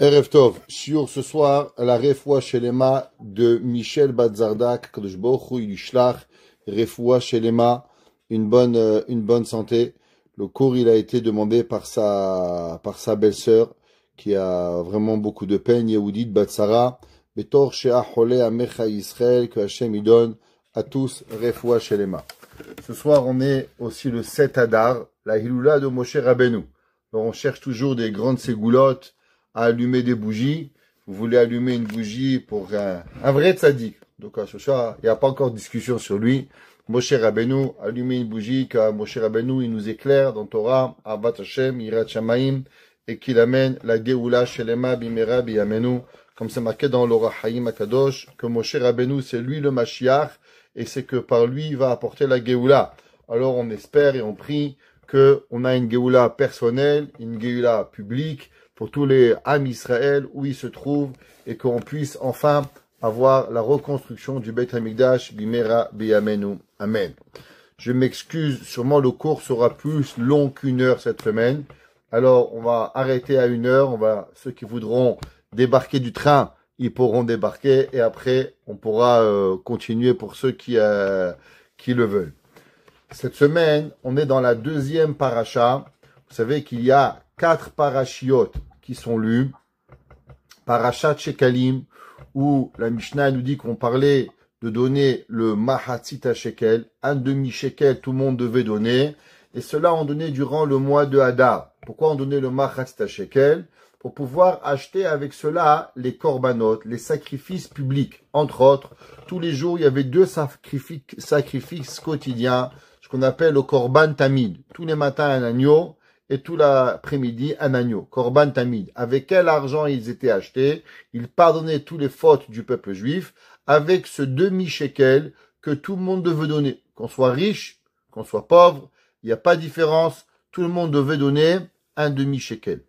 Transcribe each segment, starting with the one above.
Erev Tov, sur ce soir, la refoua shelema de Michel Batzardak, Kadosh Baruch Hu Yishlach, refoua shelema, une bonne santé. Le cours, il a été demandé par sa belle-sœur, qui a vraiment beaucoup de peine, Yehudit Batzara, Betor Shea Chole Amecha Yisrael, que Hachem y donne à tous refoua shelema. Ce soir, on est aussi le 7 Adar, la Hiloula de Moshe Rabbeinu. Alors, on cherche toujours des grandes ségoulottes, à allumer des bougies. Vous voulez allumer une bougie pour un vrai tzaddik. Donc à ce soir, il n'y a pas encore de discussion sur lui. Moshe Rabbeinu, allumer une bougie, car Moshe Rabbeinu, il nous éclaire dans Torah, Avat Hashem, Yirat Shamayim, et qu'il amène la Geoula Shelema Bimera Biyamenu, comme c'est marqué dans l'Orah Haïm Akadosh, que Moshe Rabbeinu, c'est lui le Mashiach, et c'est que par lui, il va apporter la Geoula. Alors on espère et on prie qu'on a une Geoula personnelle, une Geoula publique, pour tous les Am Israël où ils se trouvent et qu'on puisse enfin avoir la reconstruction du Beit Hamikdash Bimera Biyamenu. Amen. Je m'excuse, sûrement le cours sera plus long qu'une heure cette semaine. Alors on va arrêter à 1 heure. Ceux qui voudront débarquer du train, ils pourront débarquer et après on pourra continuer pour ceux qui le veulent. Cette semaine, on est dans la deuxième paracha. Vous savez qu'il y a 4 parachiotes qui sont lus. Parachat Shekalim, où la Mishnah nous dit qu'on parlait de donner le Mahatzit Shekel, un demi-shekel, tout le monde devait donner, et cela on donnait durant le mois de Hadar. Pourquoi on donnait le Mahatzit Shekel? Pour pouvoir acheter avec cela les korbanot, les sacrifices publics. Entre autres, tous les jours, il y avait 2 sacrifices quotidiens, ce qu'on appelle le korban tamid. Tous les matins, un agneau, et tout l'après-midi, un agneau, Korban Tamid. Avec quel argent ils étaient achetés? Ils pardonnaient toutes les fautes du peuple juif avec ce demi-shekel que tout le monde devait donner. Qu'on soit riche, qu'on soit pauvre, il n'y a pas de différence. Tout le monde devait donner un demi-shekel.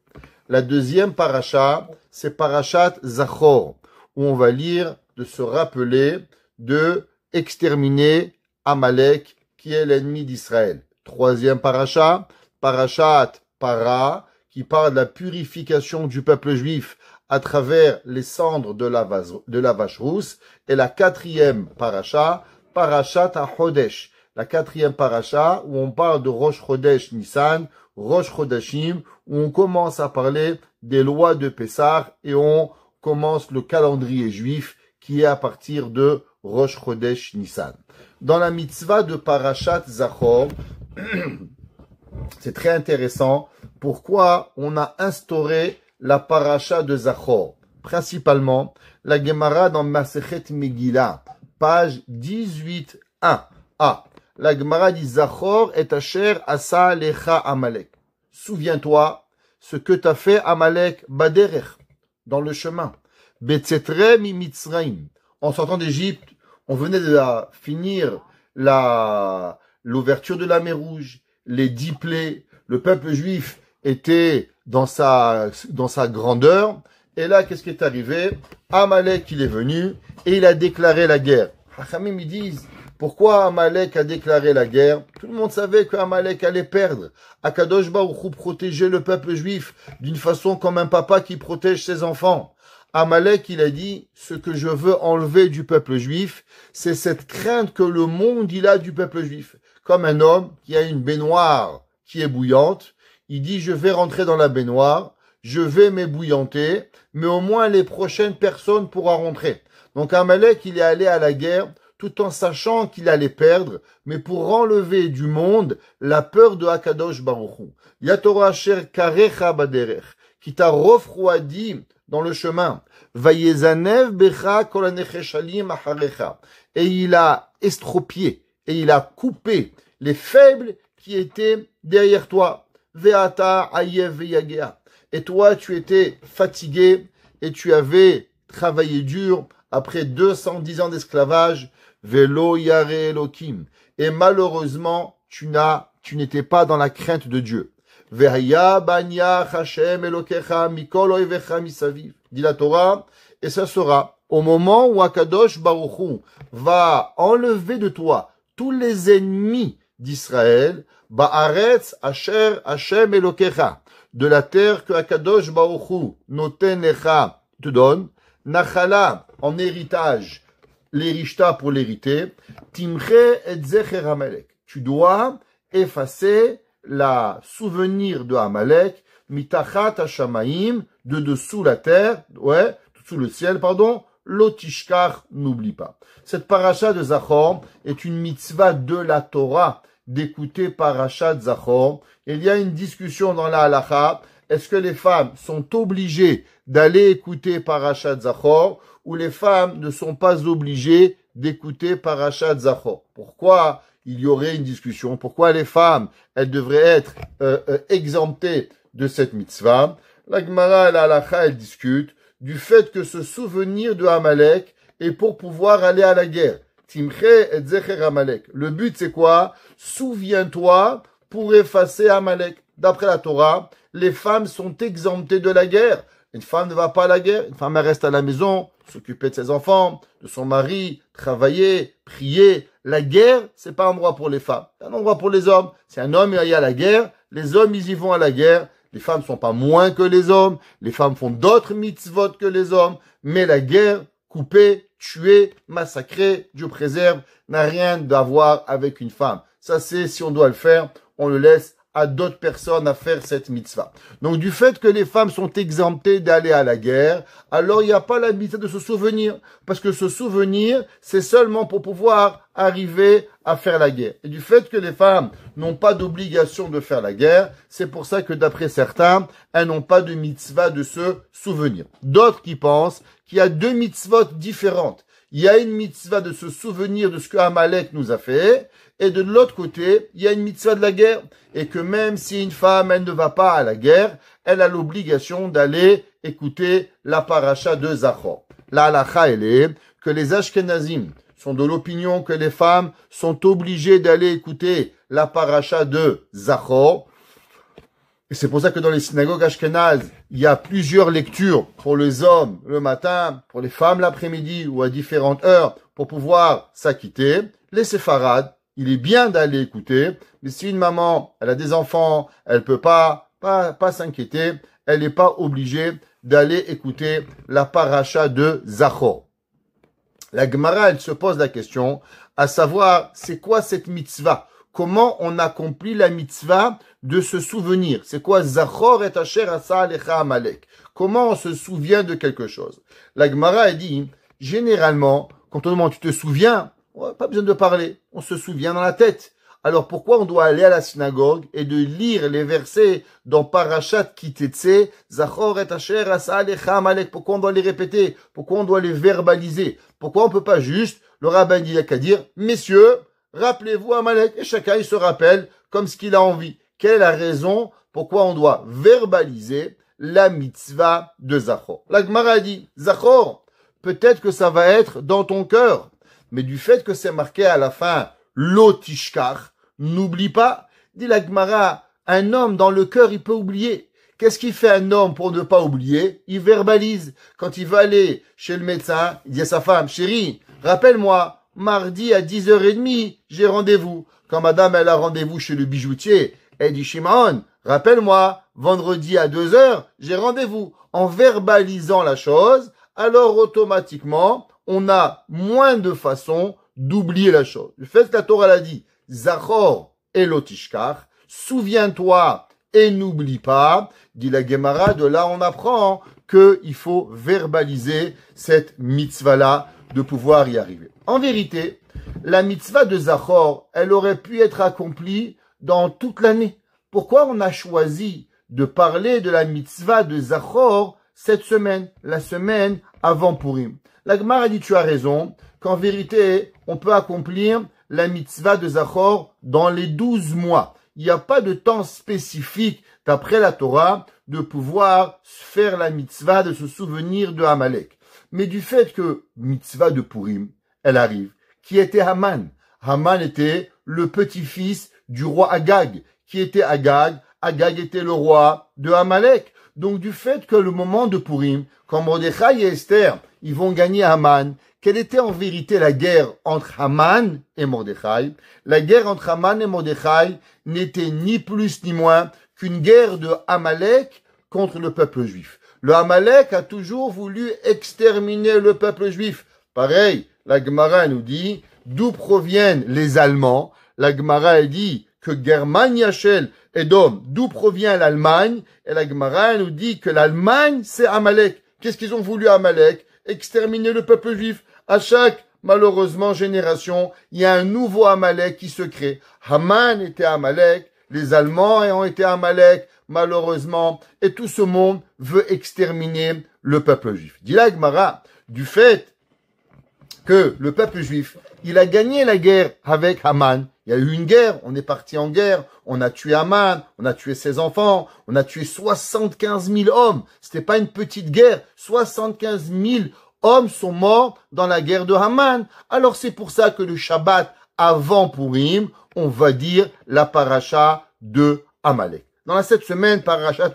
La deuxième paracha, c'est parachat Zachor, où on va lire de se rappeler de exterminer Amalek, qui est l'ennemi d'Israël. Troisième paracha, Parachat Para, qui parle de la purification du peuple juif à travers les cendres de la vache rousse. Et la 4e paracha, Parachat HaChodesh. La 4e paracha, où on parle de Rosh Chodesh Nissan, Rosh Chodashim, où on commence à parler des lois de Pessah et on commence le calendrier juif qui est à partir de Rosh Chodesh Nissan. Dans la mitzvah de Parachat Zachor, c'est très intéressant. Pourquoi on a instauré la paracha de Zachor? Principalement, la Gemara dans Masechet Megillah, page 18a. La Gemara dit Zachor et Asher asa lecha Amalek. Souviens-toi ce que t'as fait Amalek baderech, dans le chemin. Betzetre mi Mitzraim. En sortant d'Égypte, on venait de finir l'ouverture de la mer Rouge. Les 10 plaies, le peuple juif était dans sa grandeur. Et là, qu'est-ce qui est arrivé? Amalek, il est venu et il a déclaré la guerre. Hachamim, ils disent, pourquoi Amalek a déclaré la guerre? Tout le monde savait qu'Amalek allait perdre. Akadosh Baruch Hu protégeait le peuple juif d'une façon comme un papa qui protège ses enfants. Amalek, il a dit, ce que je veux enlever du peuple juif, c'est cette crainte que le monde, il a du peuple juif. Comme un homme qui a une baignoire qui est bouillante, il dit, je vais rentrer dans la baignoire, je vais m'ébouillanter, mais au moins les prochaines personnes pourront rentrer. Donc Amalek, il est allé à la guerre tout en sachant qu'il allait perdre, mais pour enlever du monde la peur de Hakadosh Baruch Hu. Yatorah asher karecha baderech, qui t'a refroidi dans le chemin. Vayezanev becha kol hanecheshalim acharecha. Et il a estropié, et il a coupé les faibles qui étaient derrière toi. Ve'ata ayev ve'yagea. Et toi, tu étais fatigué et tu avais travaillé dur après 210 ans d'esclavage. Velo yare Elokim. Et malheureusement, tu n'étais pas dans la crainte de Dieu. Ve'haya banya Hashem Elokecha mikol oivecha misaviv. Dit la Torah, et ça sera au moment où Akadosh Baruch Hu va enlever de toi tous les ennemis d'Israël, Ba'aretz Asher Hashem Elokecha, de la terre que Akadosh Baruch Hu noten lecha te donne, nachala en héritage, l'hérita pour l'hériter, timche et zecher Amalek. Tu dois effacer la souvenir de Amalek, mitachat hashamaim, de dessous la terre, ouais, sous le ciel, pardon, l'otishkar, n'oublie pas. Cette paracha de Zachor est une mitzvah de la Torah d'écouter parachat Zachor. Il y a une discussion dans la halacha. Est-ce que les femmes sont obligées d'aller écouter parachat Zachor ou les femmes ne sont pas obligées d'écouter parachat Zachor? Pourquoi il y aurait une discussion? Pourquoi les femmes, elles devraient être exemptées de cette mitzvah? La Gemara et la halacha, elles discutent du fait que ce souvenir de Amalek est pour pouvoir aller à la guerre. Timche et zecher Amalek. Le but, c'est quoi? Souviens-toi pour effacer Amalek. D'après la Torah, les femmes sont exemptées de la guerre. Une femme ne va pas à la guerre. Une femme, elle reste à la maison, s'occuper de ses enfants, de son mari, travailler, prier. La guerre, c'est pas un endroit pour les femmes. C'est un endroit pour les hommes. Si un homme y a à la guerre, les hommes, ils y vont à la guerre. Les femmes sont pas moins que les hommes. Les femmes font d'autres mitzvot que les hommes. Mais la guerre, couper, tuer, massacrer, Dieu préserve, n'a rien à voir avec une femme. Ça, c'est, si on doit le faire, on le laisse à d'autres personnes à faire cette mitzvah. Donc, du fait que les femmes sont exemptées d'aller à la guerre, alors il n'y a pas la mitzvah de se souvenir. Parce que se souvenir, c'est seulement pour pouvoir arriver à faire la guerre. Et du fait que les femmes n'ont pas d'obligation de faire la guerre, c'est pour ça que d'après certains, elles n'ont pas de mitzvah de se souvenir. D'autres qui pensent qu'il y a deux mitzvot différentes. Il y a une mitzvah de se souvenir de ce que Amalek nous a fait, et de l'autre côté, il y a une mitzvah de la guerre, et que même si une femme, elle ne va pas à la guerre, elle a l'obligation d'aller écouter la paracha de Zachor. La halacha, elle est que les Ashkenazim sont de l'opinion que les femmes sont obligées d'aller écouter la paracha de Zachor. Et c'est pour ça que dans les synagogues ashkénazes, il y a plusieurs lectures pour les hommes le matin, pour les femmes l'après-midi ou à différentes heures pour pouvoir s'acquitter. Les séfarades, il est bien d'aller écouter, mais si une maman, elle a des enfants, elle peut pas s'inquiéter, elle n'est pas obligée d'aller écouter la paracha de Zachor. La Gemara, elle se pose la question, à savoir, c'est quoi cette mitzvah? Comment on accomplit la mitzvah de se souvenir? C'est quoi Zachor et Asher Asa Alecha Amalek? Comment on se souvient de quelque chose? La Gemara a dit, généralement, quand on demande tu te souviens, pas besoin de parler, on se souvient dans la tête. Alors pourquoi on doit aller à la synagogue et de lire les versets dans Parashat Kitetse, Zachor et Asher Asa Alecha Amalek? Pourquoi on doit les répéter? Pourquoi on doit les verbaliser? Pourquoi on peut pas juste, le rabbin dit qu'à dire, messieurs, rappelez-vous Amalek, et chacun il se rappelle comme ce qu'il a envie. Quelle est la raison pourquoi on doit verbaliser la mitzvah de Zachor? La Gemara dit, Zachor, peut-être que ça va être dans ton cœur, mais du fait que c'est marqué à la fin, l'otishkar, n'oublie pas, dit la Gemara, un homme dans le cœur il peut oublier. Qu'est-ce qu'il fait un homme pour ne pas oublier? Il verbalise. Quand il va aller chez le médecin, il dit à sa femme, chérie, rappelle-moi, mardi à 10h30, j'ai rendez-vous. Quand madame, elle a rendez-vous chez le bijoutier, elle dit, Shimon, rappelle-moi, vendredi à 2h, j'ai rendez-vous. En verbalisant la chose, alors automatiquement, on a moins de façons d'oublier la chose. Le fait que la Torah l'a dit, Zachor et l'otishkar, souviens-toi et n'oublie pas, dit la Gemara, de là on apprend qu'il faut verbaliser cette mitzvah-là, de pouvoir y arriver. En vérité, la mitzvah de Zachor, elle aurait pu être accomplie dans toute l'année. Pourquoi on a choisi de parler de la mitzvah de Zachor cette semaine, la semaine avant Purim? La Gemara dit, tu as raison, qu'en vérité, on peut accomplir la mitzvah de Zachor dans les 12 mois. Il n'y a pas de temps spécifique, d'après la Torah, de pouvoir faire la mitzvah de se souvenir de Amalek. Mais du fait que mitzvah de Purim, elle arrive, qui était Haman. Haman était le petit-fils du roi Agag. Qui était Agag? Agag était le roi de Amalek. Donc du fait que le moment de Purim, quand Mordechai et Esther, ils vont gagner Haman, quelle était en vérité la guerre entre Haman et Mordechai? La guerre entre Haman et Mordechai n'était ni plus ni moins qu'une guerre de Amalek contre le peuple juif. Le Amalek a toujours voulu exterminer le peuple juif. Pareil, la Gemara nous dit d'où proviennent les Allemands. La Gemara dit que Germania Shel Edom, d'où provient l'Allemagne. Et la Gemara nous dit que l'Allemagne, c'est Amalek. Qu'est-ce qu'ils ont voulu à Amalek? Exterminer le peuple juif. À chaque, malheureusement, génération, il y a un nouveau Amalek qui se crée. Haman était Amalek, les Allemands ont été Amalek, malheureusement, et tout ce monde veut exterminer le peuple juif. Dit la Gemara, du fait que le peuple juif, il a gagné la guerre avec Haman. Il y a eu une guerre, on est parti en guerre, on a tué Haman, on a tué ses enfants, on a tué 75 000 hommes. C'était pas une petite guerre, 75 000 hommes sont morts dans la guerre de Haman. Alors c'est pour ça que le Shabbat avant Purim, on va dire la paracha de Amalek. Dans cette semaine, parachat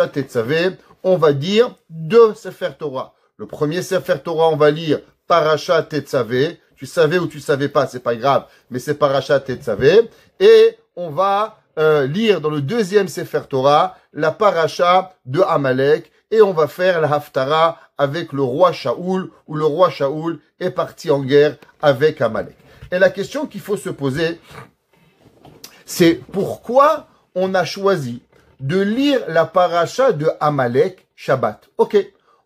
Tetzavé, on va dire deux Sefer Torah. Le premier Sefer Torah, on va lire parachat Tetzavé. Tu savais ou tu savais pas, c'est pas grave, mais c'est parachat Tetzavé. Et on va lire dans le deuxième Sefer Torah la paracha de Amalek. Et on va faire la Haftara avec le roi Shaoul, où le roi Shaoul est parti en guerre avec Amalek. Et la question qu'il faut se poser, c'est pourquoi on a choisi de lire la paracha de Amalek Shabbat. Ok,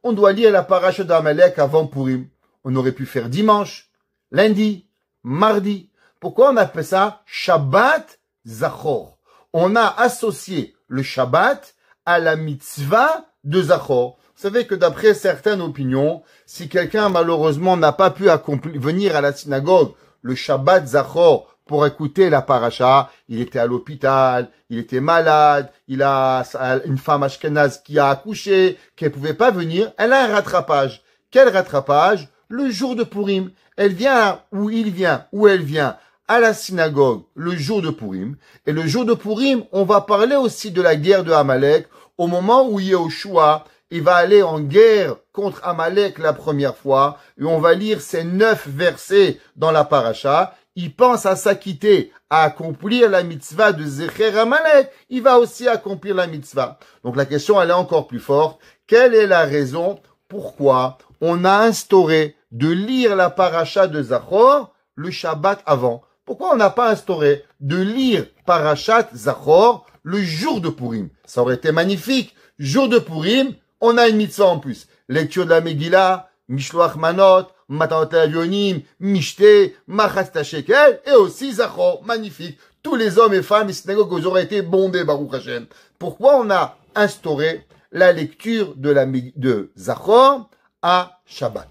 on doit lire la paracha d'Amalek avant Purim. On aurait pu faire dimanche, lundi, mardi. Pourquoi on appelle ça Shabbat Zachor? On a associé le Shabbat à la mitzvah de Zachor. Vous savez que d'après certaines opinions, si quelqu'un malheureusement n'a pas pu venir à la synagogue le Shabbat Zachor pour écouter la paracha, il était à l'hôpital, il était malade, il a une femme ashkénaze qui a accouché, qui ne pouvait pas venir, elle a un rattrapage. Quel rattrapage? Le jour de Purim. Elle vient où il vient, où elle vient, à la synagogue le jour de Purim. Et le jour de Purim, on va parler aussi de la guerre de Amalek, au moment où Yehoshua, il va aller en guerre contre Amalek la première fois, et on va lire ces 9 versets dans la paracha. Il pense à s'acquitter, à accomplir la mitzvah de Zecher Amalek. Il va aussi accomplir la mitzvah. Donc la question, elle est encore plus forte. Quelle est la raison pourquoi on a instauré de lire la paracha de Zachor le Shabbat avant? Pourquoi on n'a pas instauré de lire parachat Zachor le jour de Purim? Ça aurait été magnifique. Jour de Purim, on a une mitzvah en plus. Lecture de la Megillah, Mishloach Manot, Matanot Avionim, Mishte, Machat Shekel, et aussi Zachor. Magnifique. Tous les hommes et femmes et synagogues auraient été bondés, Baruch Hashem. Pourquoi on a instauré la lecture de Zachor à Shabbat?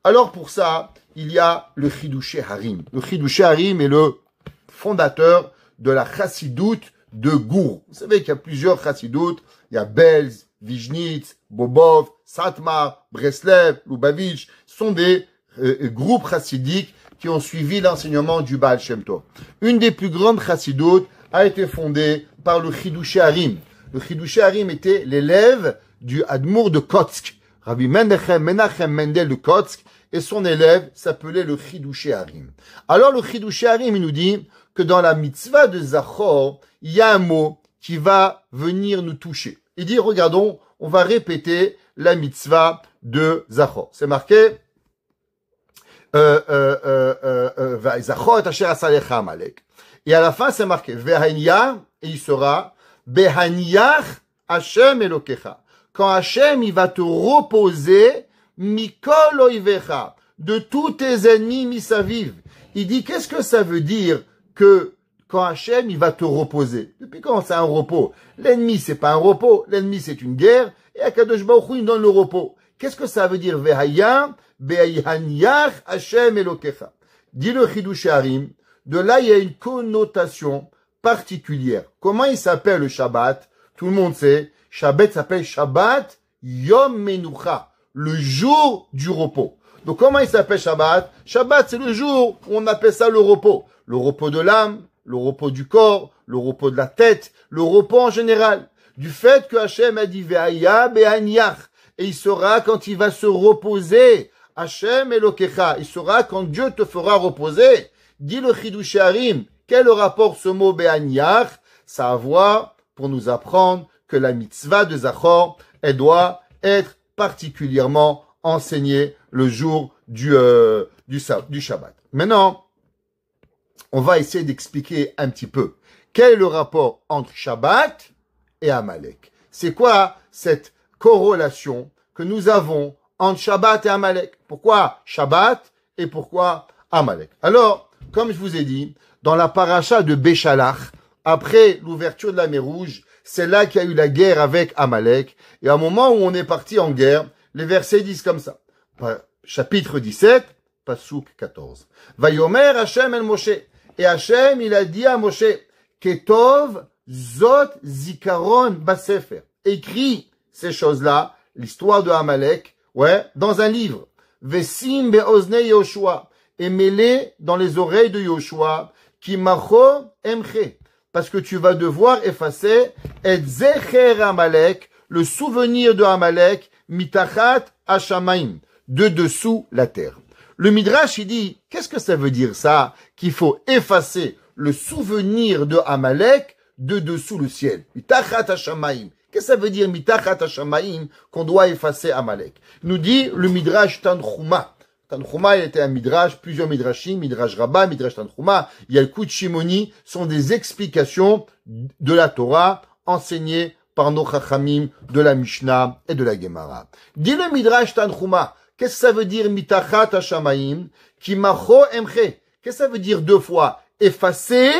Alors pour ça, il y a le Chidouché Harim. Le Chidouché Harim est le fondateur de la Chassidoute de Gour. Vous savez qu'il y a plusieurs Chassidoutes. Il y a Belz, Vizhnitz, Bobov, Satmar, Breslev, Lubavitch. Ce sont des groupes chassidiques qui ont suivi l'enseignement du Baal Shem Tov. Une des plus grandes chassidoutes a été fondée par le Chidouché Harim. Le Chidouché Harim était l'élève du Admour de Kotsk, Rabbi Menachem Mendel de Kotsk, et son élève s'appelait le Chidouché Harim. Alors le Chidouché Harim, il nous dit que dans la mitzvah de Zachor, il y a un mot qui va venir nous toucher. Il dit, regardons, on va répéter la mitzvah de Zachor. C'est marqué, Zachor et asher asalecha Amalek. Et à la fin, c'est marqué, Vehanya, et il sera, Behanyach Hashem Elokecha. Quand Hashem, il va te reposer, Mikol oivecha, de tous tes ennemis misaviv. Il dit, qu'est-ce que ça veut dire que quand Hashem, il va te reposer? Depuis quand c'est un repos? L'ennemi, c'est pas un repos. L'ennemi, c'est une guerre. Et Akadosh Baruch Hu, il donne le repos. Qu'est-ce que ça veut dire? Vehaya, Behanyach Hashem Elokecha. Dit le Chidouché Harim. De là, il y a une connotation particulière. Comment il s'appelle le Shabbat? Tout le monde sait. Shabbat s'appelle Shabbat Yom Menucha, le jour du repos. Donc comment il s'appelle Shabbat? Shabbat, c'est le jour où on appelle ça le repos. Le repos de l'âme, le repos du corps, le repos de la tête, le repos en général. Du fait que Hachem a dit Ve'aya be'aniach, et il sera quand il va se reposer. Hachem Elokecha, il sera quand Dieu te fera reposer. Dit le Chidouché Harim, quel rapport ce mot be'aniach? ça a à voir pour nous apprendre que la mitzvah de Zachor, elle doit être particulièrement enseignée le jour du Shabbat. Maintenant, on va essayer d'expliquer un petit peu quel est le rapport entre Shabbat et Amalek. C'est quoi cette corrélation que nous avons entre Shabbat et Amalek? Pourquoi Shabbat et pourquoi Amalek? Alors, comme je vous ai dit, dans la paracha de Béchalach, après l'ouverture de la mer Rouge, c'est là qu'il y a eu la guerre avec Amalek. Et à un moment où on est parti en guerre, les versets disent comme ça. Chapitre 17, Pasuk 14. Vayomer Hashem el Moshe. Et Hashem, il a dit à Moshe, Ketov Zot Zikaron Basefer. Écris ces choses-là, l'histoire de Amalek, dans un livre. Vesim be'ozne Yoshua. Et mets-les dans les oreilles de Yoshua. Ki macho emche. Parce que tu vas devoir effacer et zecher Amalek, le souvenir de Amalek, mitachat hashamaim, de dessous la terre. Le Midrash, il dit, qu'est-ce que ça veut dire ça? Qu'il faut effacer le souvenir de Amalek de dessous le ciel. Mitachat hashamaim. Qu'est-ce que ça veut dire mitachat hashamaim qu'on doit effacer Amalek? Nous dit le Midrash Tanchuma. Tanchuma, il était un midrash, plusieurs midrashim, midrash Rabbah, midrash Tanchuma. Il y a le Kut Shimoni, sont des explications de la Torah enseignées par nos chachamim de la Mishnah et de la Gemara. Dit le midrash Tanchuma, qu'est-ce que ça veut dire mitachat hashamaim, ki macho emche? Qu'est-ce que ça veut dire deux fois? Effacer,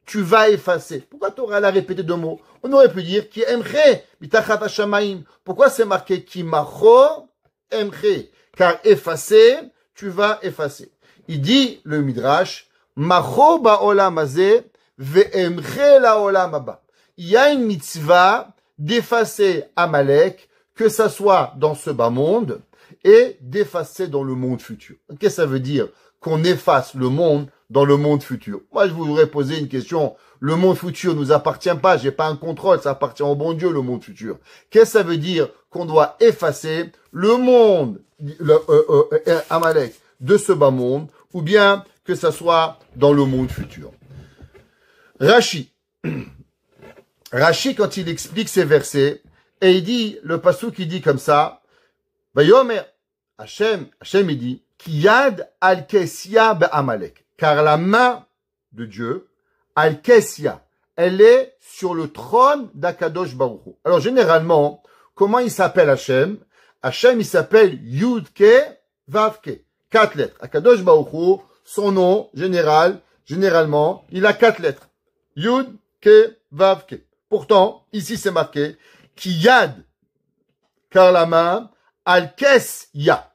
tu vas effacer. Pourquoi Torah l'a répété deux mots? On aurait pu dire ki emche, mitachat hashamaim. Pourquoi c'est marqué ki macho emche? Car effacer, tu vas effacer. Il dit, le Midrash, Macho ba'olam hazeh ve'emche la'olam haba. Il y a une mitzvah d'effacer Amalek, que ça soit dans ce bas monde, et d'effacer dans le monde futur. Qu'est-ce que ça veut dire? Qu'on efface le monde dans le monde futur. Moi, je voudrais poser une question. Le monde futur nous appartient pas, j'ai pas un contrôle, ça appartient au bon Dieu, le monde futur. Qu'est-ce que ça veut dire? Qu'on doit effacer le monde, Amalek, de ce bas monde, ou bien que ça soit dans le monde futur. Rashi, quand il explique ces versets, et il dit, le pasuk qui dit comme ça, Vayomer, Hashem, il dit, Kiyad al-Kessia be'Amalek. Car la main de Dieu, al-Kessia, elle est sur le trône d'Akadosh Baruch Hu. Alors, généralement, comment il s'appelle Hashem? Hashem, il s'appelle Yud-Ke, Vav-Ke. 4 lettres. Akadosh Baruch Hu, son nom généralement, il a 4 lettres. Yud-Ke, Vav-Ke. Pourtant, ici, c'est marqué, Kiyad, car la main, al-Kessia.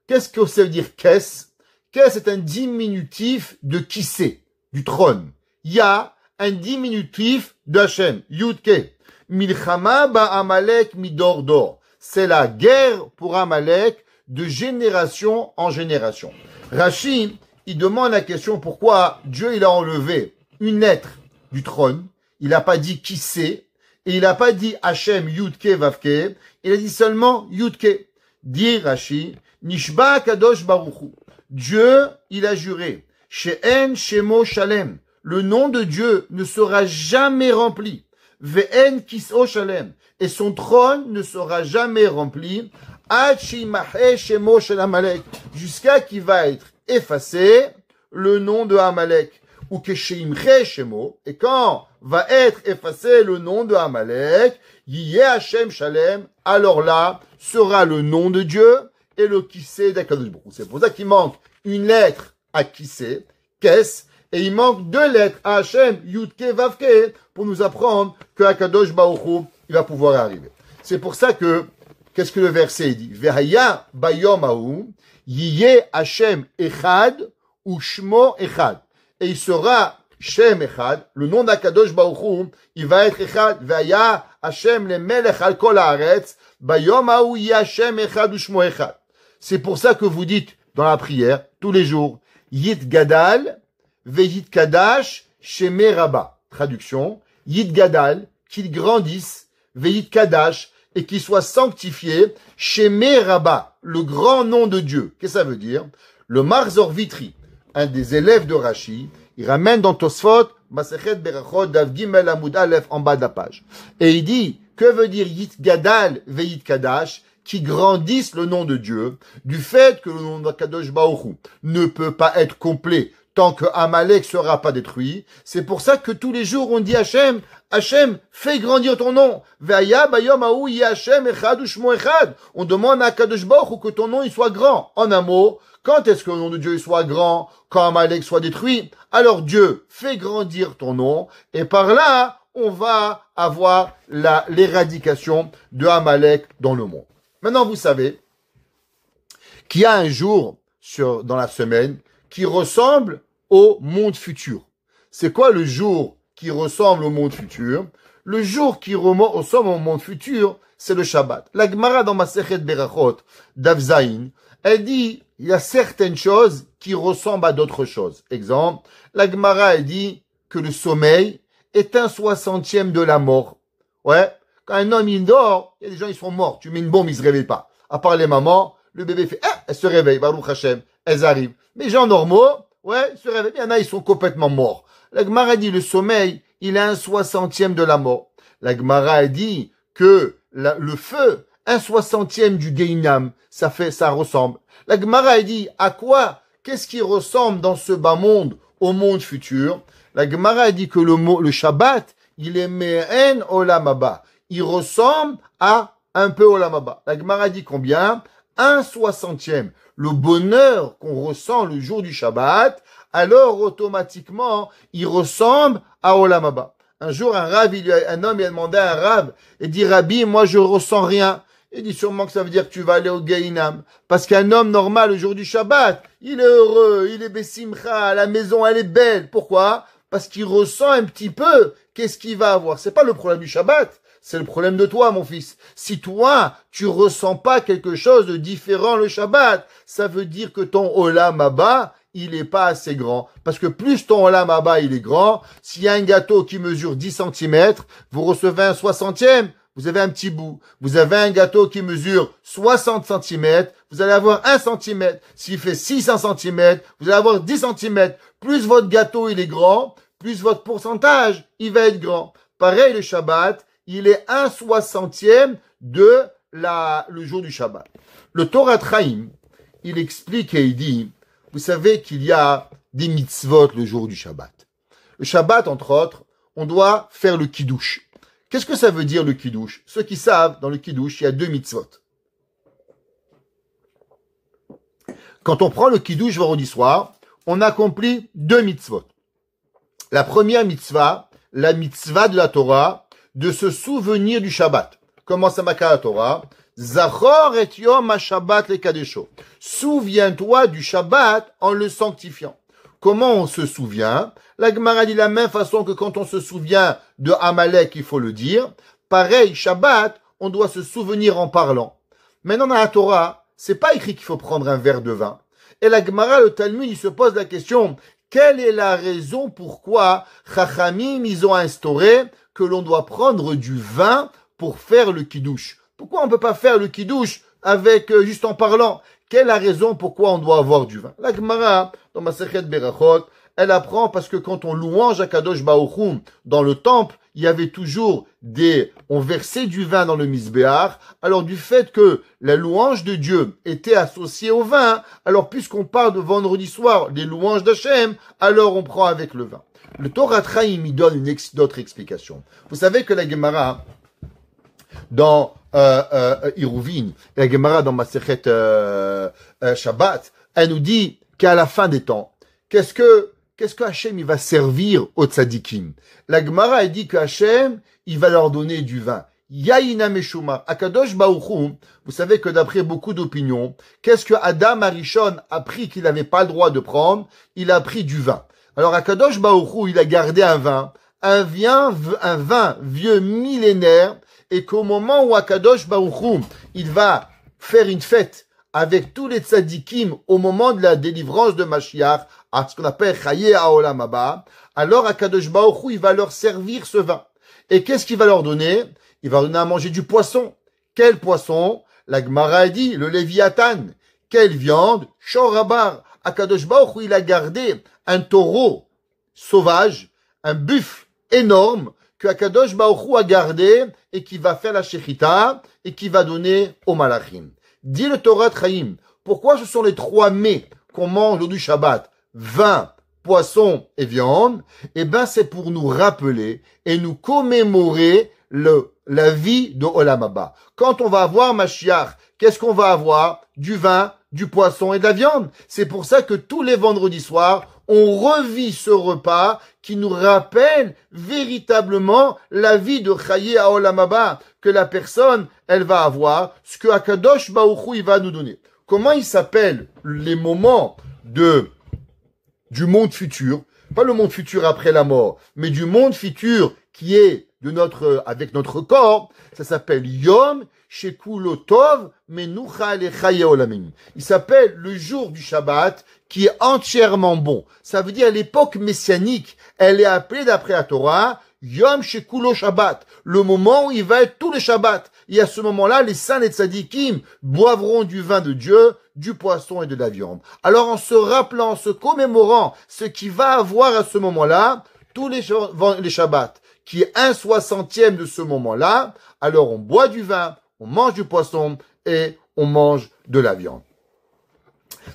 Qu'est-ce que ça veut dire Kes? Kes est un diminutif de Kissé, du trône. Ya, un diminutif de Hashem, Yud-Ke. Milchama ba'Amalek midor-dor. C'est la guerre pour Amalek de génération en génération. Rashi, il demande la question pourquoi Dieu il a enlevé une lettre du trône. Il n'a pas dit Kissé et il n'a pas dit Hashem Yud-Ke Vav-Ke. Il a dit seulement Yud-Ke. Dit Rashi, Nishba Kadosh Baruchu. Dieu, il a juré. She'en Shemo Shalem. Le nom de Dieu ne sera jamais rempli. Ve'en Kis'o Shalem. Et son trône ne sera jamais rempli. Ad Shimahe Shemo Shel Amalek. Jusqu'à qu'il va être effacé le nom de Amalek. Ou que Sheimche Shemo. Et quand va être effacé le nom de Amalek, Yiyeh Hashem Shalem. Alors là, sera le nom de Dieu et le Kissé d'Akadosh Baruch Hu. C'est pour ça qu'il manque une lettre à Kissé, Kes, et il manque 2 lettres à Hashem, Yud-Ke, Vav-Ke, pour nous apprendre que Akadosh Baruch Hu, il va pouvoir arriver. C'est pour ça que, qu'est-ce que le verset dit? Vehaya bayom hahu, Yiyeh Hashem Echad, ou Shmo Echad. Et il sera Shem Echad, le nom d'Akadosh Baruch Hu, il va être Echad, Vehaya Hashem le Melech al kol haaretz, bayom hahu Yiyeh Hashem Echad ou Shmo Echad. C'est pour ça que vous dites dans la prière, tous les jours, Yit Gadal, Veyit Kadash, Sheme Rabba. Traduction, Yit Gadal, qu'il grandisse, Veyit Kadash, et qu'il soit sanctifié, Sheme Rabba, le grand nom de Dieu. Qu'est-ce que ça veut dire? Le Marzor Vitri, un des élèves de Rashi, il ramène dans Tosfot, Masechet Berachot, Dav Gimel Amud Aleph, en bas de la page. Et il dit, que veut dire Yit Gadal Veit Kadash, qui grandissent le nom de Dieu, du fait que le nom de Kadosh Baruch Hu ne peut pas être complet tant que Amalek sera pas détruit. C'est pour ça que tous les jours on dit Hachem, Hachem, fais grandir ton nom. Ve'aya bayom haou yi Hachem echad u'shmo echad. On demande à Kadosh Baruch Hu que ton nom il soit grand. En un mot, quand est-ce que le nom de Dieu il soit grand? Quand Amalek soit détruit. Alors Dieu, fais grandir ton nom, et par là, on va avoir l'éradication de Amalek dans le monde. Maintenant, vous savez qu'il y a un jour dans la semaine qui ressemble au monde futur. C'est quoi le jour qui ressemble au monde futur? Le jour qui ressemble au monde futur, c'est le Shabbat. La Gemara dans Masechet Berachot, Daf Zayin, elle dit, il y a certaines choses qui ressemblent à d'autres choses. Exemple, la Gemara, elle dit que le sommeil est 1/60 de la mort. Ouais. Quand un homme, il dort, il y a des gens, ils sont morts. Tu mets une bombe, ils se réveillent pas. À part les mamans, le bébé fait, elle se réveille, Baruch Hashem, elles arrivent. Mais les gens normaux, ouais, ils se réveillent. Il y en a, ils sont complètement morts. La Gemara dit, le sommeil, il est 1/60 de la mort. La Gemara dit que le feu, 1/60 du Gehinam, ça ressemble. La Gemara dit, à quoi? Qu'est-ce qui ressemble dans ce bas monde au monde futur? La Gemara dit que le Shabbat, il est me'en olam haba. Il ressemble à un peu olam haba. La Gemara dit combien? 1/60. Le bonheur qu'on ressent le jour du Shabbat, alors automatiquement, il ressemble à olam haba. Un jour, un homme, il a demandé à un rave, et dit, Rabbi, moi, je ressens rien. Il dit sûrement que ça veut dire que tu vas aller au Gehinam. Parce qu'un homme normal, le jour du Shabbat, il est heureux, il est bessimcha, la maison, elle est belle. Pourquoi? Parce qu'il ressent un petit peu qu'est-ce qu'il va avoir. C'est pas le problème du Shabbat. C'est le problème de toi, mon fils. Si toi, tu ressens pas quelque chose de différent le Shabbat, ça veut dire que ton olam haba, il est pas assez grand. Parce que plus ton olam haba, il est grand, s'il y a un gâteau qui mesure 10 cm, vous recevez un 60e, vous avez un petit bout. Vous avez un gâteau qui mesure 60 cm, vous allez avoir 1 cm. S'il fait 600 cm, vous allez avoir 10 cm. Plus votre gâteau, il est grand, plus votre pourcentage, il va être grand. Pareil, le Shabbat, il est 1/60 de le jour du Shabbat. Le Torah Chaim, il explique et il dit, vous savez qu'il y a des mitzvot le jour du Shabbat. Le Shabbat, entre autres, on doit faire le kiddush. Qu'est-ce que ça veut dire le kiddush? Ceux qui savent, dans le kiddush, il y a 2 mitzvot. Quand on prend le kiddush vendredi soir, on accomplit 2 mitzvot. La première mitzvah, la mitzvah de la Torah, de se souvenir du Shabbat. Comment ça marque la Torah? Zachor et yom ha-Shabbat le kadesho. Souviens-toi du Shabbat en le sanctifiant. Comment on se souvient? La Gemara dit la même façon que quand on se souvient de Amalek, il faut le dire. Pareil, Shabbat, on doit se souvenir en parlant. Maintenant, dans la Torah, c'est pas écrit qu'il faut prendre un verre de vin. Et la Gemara, le Talmud, il se pose la question, quelle est la raison pourquoi Chachamim, ils ont instauré que l'on doit prendre du vin pour faire le kiddush? Pourquoi on peut pas faire le kiddush avec, juste en parlant? Quelle est la raison pourquoi on doit avoir du vin? La Gemara, dans Masechet Berachot, elle apprend parce que quand on louange Akadosh Baruch Hu dans le temple, il y avait toujours on versait du vin dans le misbéach. Alors du fait que la louange de Dieu était associée au vin, alors puisqu'on parle de vendredi soir des louanges d'Hachem, alors on prend avec le vin. Le Torah Chaim y donne une autre explication. Vous savez que la Gemara, dans Iruvin, la Gemara dans Masechet Shabbat, elle nous dit qu'à la fin des temps, qu'est-ce que Hachem il va servir aux tzadikim? La Gemara elle dit que Hachem il va leur donner du vin. Yaïna Meshumar. Akadosh Baruch Hu, vous savez que d'après beaucoup d'opinions, qu'est-ce que Adam Arishon a pris qu'il n'avait pas le droit de prendre? Il a pris du vin. Alors Akadosh Baruch Hu, il a gardé un vin vieux millénaire, et qu'au moment où Akadosh Baruch Hu, il va faire une fête avec tous les tzadikim au moment de la délivrance de Mashiach, à ce qu'on appelle Chaye Haolam Haba, alors Akadosh Baruch Hu, il va leur servir ce vin. Et qu'est-ce qu'il va leur donner? Il va leur donner à manger du poisson. Quel poisson? La Gemara dit le Léviathan. Quelle viande? Shorabar. Akadosh Baruch Hu, il a gardé un taureau sauvage, un buffle énorme que Akadosh Baruch Hu a gardé et qui va faire la shechita et qui va donner au malachim. Dit le Torah Chaim, pourquoi ce sont les 3 mets qu'on mange lors du Shabbat, vin, poisson et viande? Eh ben, c'est pour nous rappeler et nous commémorer la vie de Olam Haba. Quand on va avoir Mashiach, qu'est-ce qu'on va avoir? Du vin, du poisson et de la viande. C'est pour ça que tous les vendredis soirs, on revit ce repas qui nous rappelle véritablement la vie de Chaye à Olam Haba, que la personne, elle va avoir, ce que Akadosh Baruch Hu, il va nous donner. Comment ils s'appellent les moments du monde futur? Pas le monde futur après la mort, mais du monde futur qui est avec notre corps. Ça s'appelle Yom Shekulo Tov Menucha Lechaye Olamim. Il s'appelle le jour du Shabbat qui est entièrement bon. Ça veut dire l'époque messianique, elle est appelée d'après la Torah Yom Shekulo Shabbat, le moment où il va être tous les Shabbats. Et à ce moment-là, les saints et tzadikim boivront du vin de Dieu, du poisson et de la viande. Alors en se rappelant, en se commémorant ce qui va avoir à ce moment-là, tous les Shabbats, qui est 1/60 de ce moment-là, alors on boit du vin, on mange du poisson et on mange de la viande.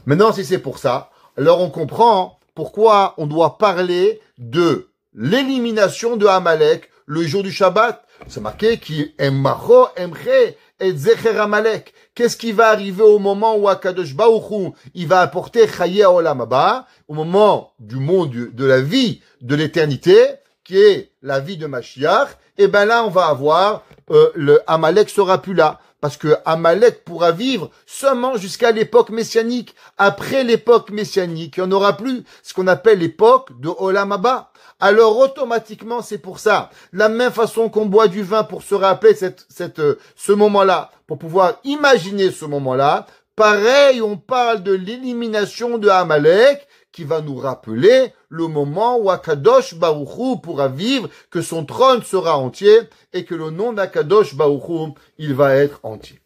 Maintenant, si c'est pour ça, alors on comprend pourquoi on doit parler de l'élimination de Amalek le jour du Shabbat. C'est marqué qui emmacho emche et zecher Amalek. Qu'est-ce qui va arriver au moment où Akadosh Baruch Hu, il va apporter Chaye Olam Haba, au moment du monde de la vie de l'éternité, qui est la vie de Mashiach? Et ben là, on va avoir le Amalek sera plus là. Parce que Amalek pourra vivre seulement jusqu'à l'époque messianique. Après l'époque messianique, il n'y en aura plus. Ce qu'on appelle l'époque de Olam Haba. Alors automatiquement, c'est pour ça. La même façon qu'on boit du vin pour se rappeler ce moment-là, pour pouvoir imaginer ce moment-là, pareil, on parle de l'élimination de Amalek, qui va nous rappeler le moment où Akadosh Baruch Hu pourra vivre, que son trône sera entier et que le nom d'Akadosh Baruch Hu, il va être entier.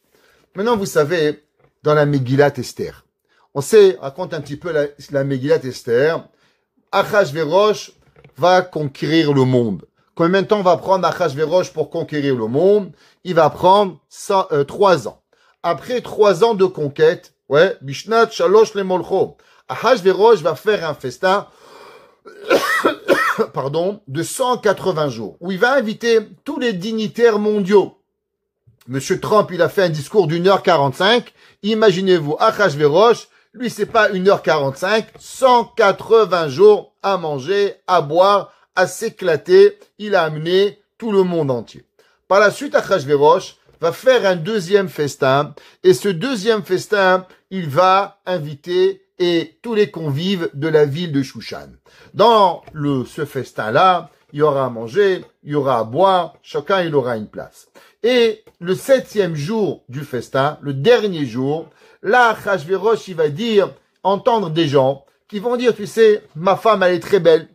Maintenant, vous savez, dans la Megillat Esther, raconte un petit peu la Megillat Esther, Achashverosh va conquérir le monde. Combien de temps va prendre Achashverosh pour conquérir le monde? Il va prendre 3 ans. Après 3 ans de conquête, Bishnat Shalosh le Molcho, Achashverosh va faire un festin de 180 jours, où il va inviter tous les dignitaires mondiaux. Monsieur Trump, il a fait un discours d'1h45. Imaginez-vous, Achashverosh, lui, c'est pas 1h45, 180 jours à manger, à boire, à s'éclater. Il a amené tout le monde entier. Par la suite, Achashverosh va faire un deuxième festin, et ce deuxième festin, il va inviter tous les convives de la ville de Shushan. Dans ce festin-là, il y aura à manger, il y aura à boire, chacun il aura une place. Et le 7e jour du festin, le dernier jour, là, Achashverosh, il va entendre des gens qui vont dire, tu sais, ma femme, elle est très belle.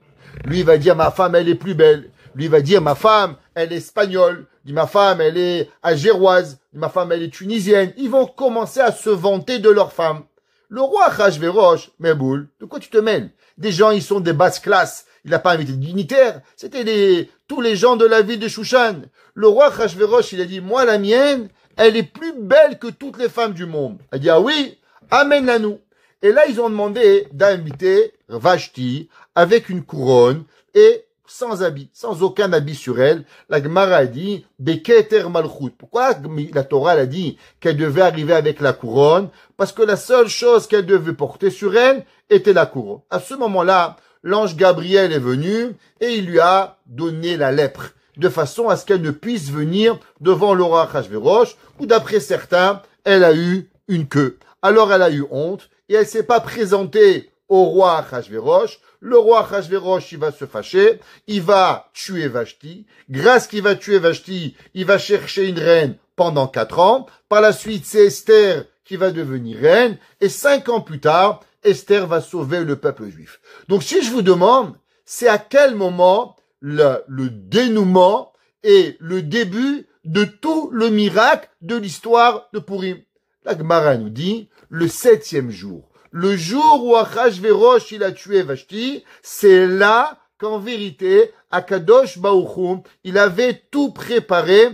Lui, il va dire, ma femme, elle est plus belle. Lui, il va dire, ma femme, elle est espagnole. Dit, ma femme, elle est algéroise. Dit, ma femme, elle est tunisienne. Ils vont commencer à se vanter de leur femme. Le roi Achashverosh, mais boule, de quoi tu te mêles? Des gens, ils sont des basses classes. Il n'a pas invité de dignitaires. C'était tous les gens de la ville de Shushan. Le roi Achashverosh, il a dit, moi, la mienne, elle est plus belle que toutes les femmes du monde. Elle dit, ah oui, amène-la nous. Et là, ils ont demandé d'inviter Vashti avec une couronne et sans habit, sans aucun habit sur elle. La Gemara a dit, Beketer Malchut. Pourquoi la Torah a dit qu'elle devait arriver avec la couronne? Parce que la seule chose qu'elle devait porter sur elle était la couronne. À ce moment-là, l'ange Gabriel est venu et il lui a donné la lèpre, de façon à ce qu'elle ne puisse venir devant le roi Achashverosh, où d'après certains, elle a eu une queue. Alors elle a eu honte et elle s'est pas présentée au roi Achashverosh. Le roi Achashverosh, il va se fâcher, il va tuer Vashti. Grâce qu'il va tuer Vashti, il va chercher une reine pendant 4 ans. Par la suite, c'est Esther qui va devenir reine. Et 5 ans plus tard, Esther va sauver le peuple juif. Donc si je vous demande, c'est à quel moment le dénouement et le début de tout le miracle de l'histoire de Purim? La Gemara nous dit, le 7e jour. Le jour où Achashverosh, il a tué Vashti, c'est là qu'en vérité, Akadosh Baruch Hu, il avait tout préparé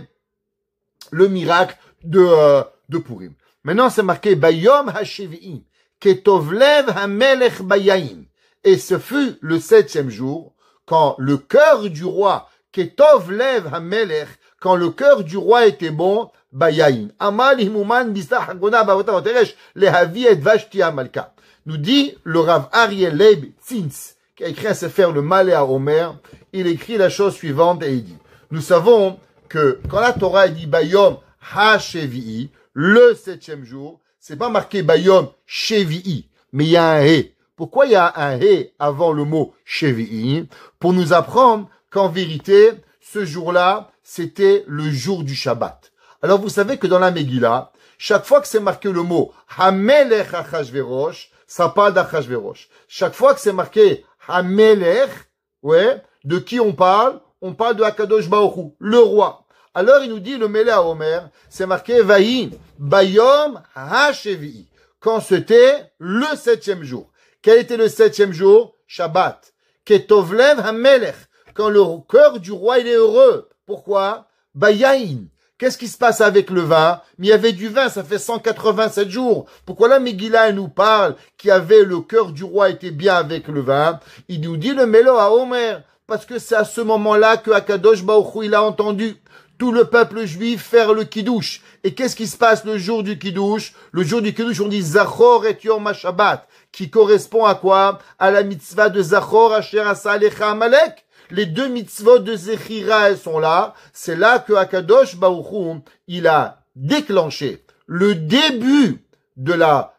le miracle de Purim. Maintenant, c'est marqué Bayom HaShevi'im, Ketovlev HaMelech Bayaim. Et ce fut le 7e jour, quand le cœur du roi, Ketovlev HaMelech, quand le cœur du roi était bon, Bayaim. Amal Himuman Bisah Hagona Bavota Oteresh, Lehavi et Vashti Amalka. Nous dit le Rav Ariel Leib Tzins, qui a écrit un sefer le Malé à Omer, il écrit la chose suivante et il dit, nous savons que quand la Torah dit Bayom HaShevi'i, le 7e jour, c'est pas marqué Bayom Shevi'i, mais il y a un He. Pourquoi il y a un He avant le mot Shevi'i? Pour nous apprendre qu'en vérité, ce jour-là, c'était le jour du Shabbat. Alors vous savez que dans la Megillah, chaque fois que c'est marqué le mot Hamelech Achashverosh, ça parle d'Achashverosh. Chaque fois que c'est marqué Hamelech, ouais, de qui on parle? On parle de Akadosh Baruch Hu, le roi. Alors il nous dit le Mélé à Omer, c'est marqué Vaïm, Bayom HaShevi'i, quand c'était le 7e jour. Quel était le 7e jour? Shabbat. Ketovlev HaMelech, quand le cœur du roi il est heureux. Pourquoi? Bayaïn. Qu'est-ce qui se passe avec le vin? Mais il y avait du vin, ça fait 187 jours. Pourquoi la Megillah nous parle qu'il y avait le cœur du roi était bien avec le vin? Il nous dit le Mélo à Omer, parce que c'est à ce moment-là que Akadosh Baruch Hu, il a entendu tout le peuple juif faire le kiddush. Et qu'est-ce qui se passe le jour du kiddush? Le jour du kiddush, on dit Zachor et Yom HaShabbat, qui correspond à quoi? À la mitzvah de Zachor Asher Asa Alecha Amalek. Les deux mitzvot de Zechira, elles sont là. C'est là que Akadosh Baruch Hu, il a déclenché le début de la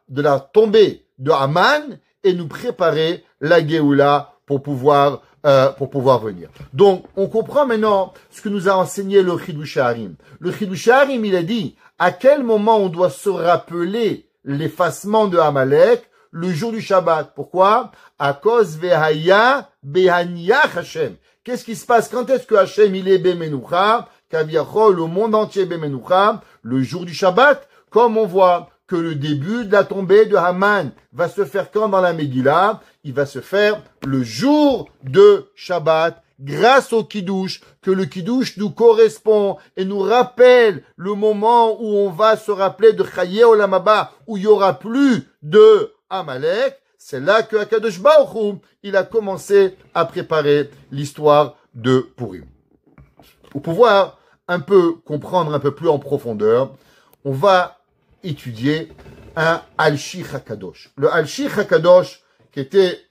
tombée de Haman et nous préparer la Géoula pour pouvoir venir. Donc, on comprend maintenant ce que nous a enseigné le Chidush Harim. Le Chidush Harim, il a dit à quel moment on doit se rappeler l'effacement de Amalek, le jour du Shabbat. Pourquoi? À cause vehaya behaniach Hashem. Qu'est-ce qui se passe? Quand est-ce que Hashem, il est bemenoucha? Kaviachol, le monde entier bemenoucha, le jour du Shabbat. Comme on voit que le début de la tombée de Haman va se faire quand dans la Megillah? Il va se faire le jour de Shabbat, grâce au Kiddush, que le Kiddush nous correspond et nous rappelle le moment où on va se rappeler de Chaye Olam Haba, où il y aura plus de Amalek. C'est là que Akadosh Baruch Hu, il a commencé à préparer l'histoire de Purim. Pour pouvoir un peu comprendre un peu plus en profondeur, on va étudier un Al-Shich HaKadosh. Le Al-Shich HaKadosh, qui est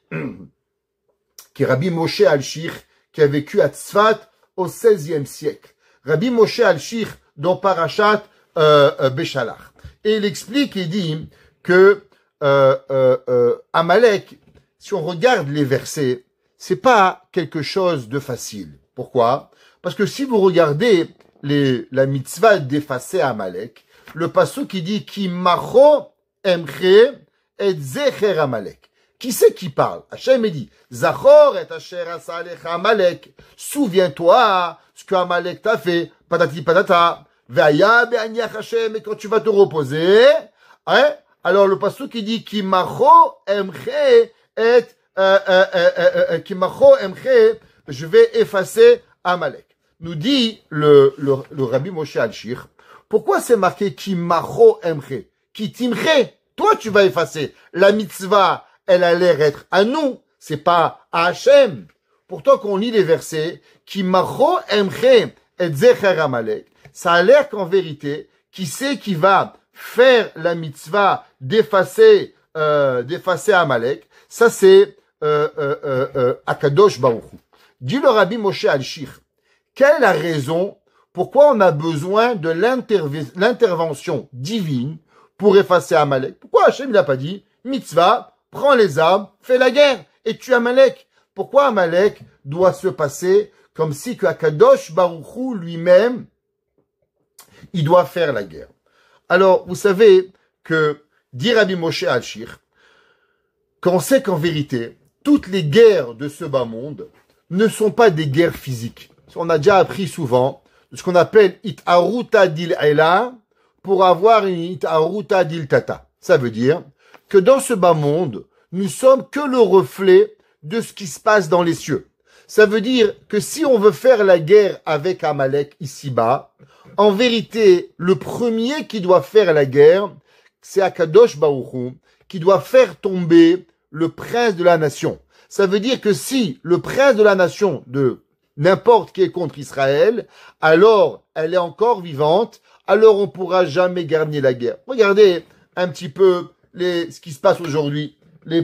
Rabbi Moshe Al-Shich, qui a vécu à Tzfat au XVIe siècle. Rabbi Moshe Al-Shich dans Parashat Beshalach. Et il explique et dit que Amalek, si on regarde les versets, c'est pas quelque chose de facile. Pourquoi? Parce que si vous regardez la mitzvah d'effacer Amalek, le pasuk qui dit ki macho emche et zecher Amalek. Qui c'est qui parle? Hachem dit Zachor et asher asa alecha Amalek. Souviens-toi ce que Amalek t'a fait. Patati patata. Ve'aya be'aniach Hachem. Et quand tu vas te reposer, hein? Alors le pasuk qui dit ki macho emche et ki macho emche, je vais effacer Amalek. Nous dit le Rabbi Moshe Al-Shich, pourquoi c'est marqué ki macho emche, ki timche, toi tu vas effacer. La mitzvah, elle a l'air être à nous, c'est pas à Hachem. Pourtant qu'on lit les versets, ki macho emche et zecher Amalek, ça a l'air qu'en vérité, qui c'est qui va faire la mitzvah d'effacer Amalek, ça c'est Akadosh Baruch Hu. Dit le Rabbi Moshe Al-Shich, quelle est la raison pourquoi on a besoin de l'intervention divine pour effacer Amalek? Pourquoi Hachem n'a pas dit mitzvah, prends les armes, fais la guerre et tue Amalek? Pourquoi Amalek doit se passer comme si que Akadosh Baruch Hu lui-même, il doit faire la guerre? Alors, vous savez que, dit Rabbi Moshe Al-Shich, qu'on sait qu'en vérité, toutes les guerres de ce bas monde ne sont pas des guerres physiques. On a déjà appris souvent ce qu'on appelle It'aruta dil Ela pour avoir une It'aruta dil Tata. Ça veut dire que dans ce bas monde, nous sommes que le reflet de ce qui se passe dans les cieux. Ça veut dire que si on veut faire la guerre avec Amalek ici-bas, en vérité, le premier qui doit faire la guerre, c'est Akadosh Baruch Hu, qui doit faire tomber le prince de la nation. Ça veut dire que si le prince de la nation de n'importe qui est contre Israël, alors elle est encore vivante, alors on ne pourra jamais gagner la guerre. Regardez un petit peu ce qui se passe aujourd'hui, les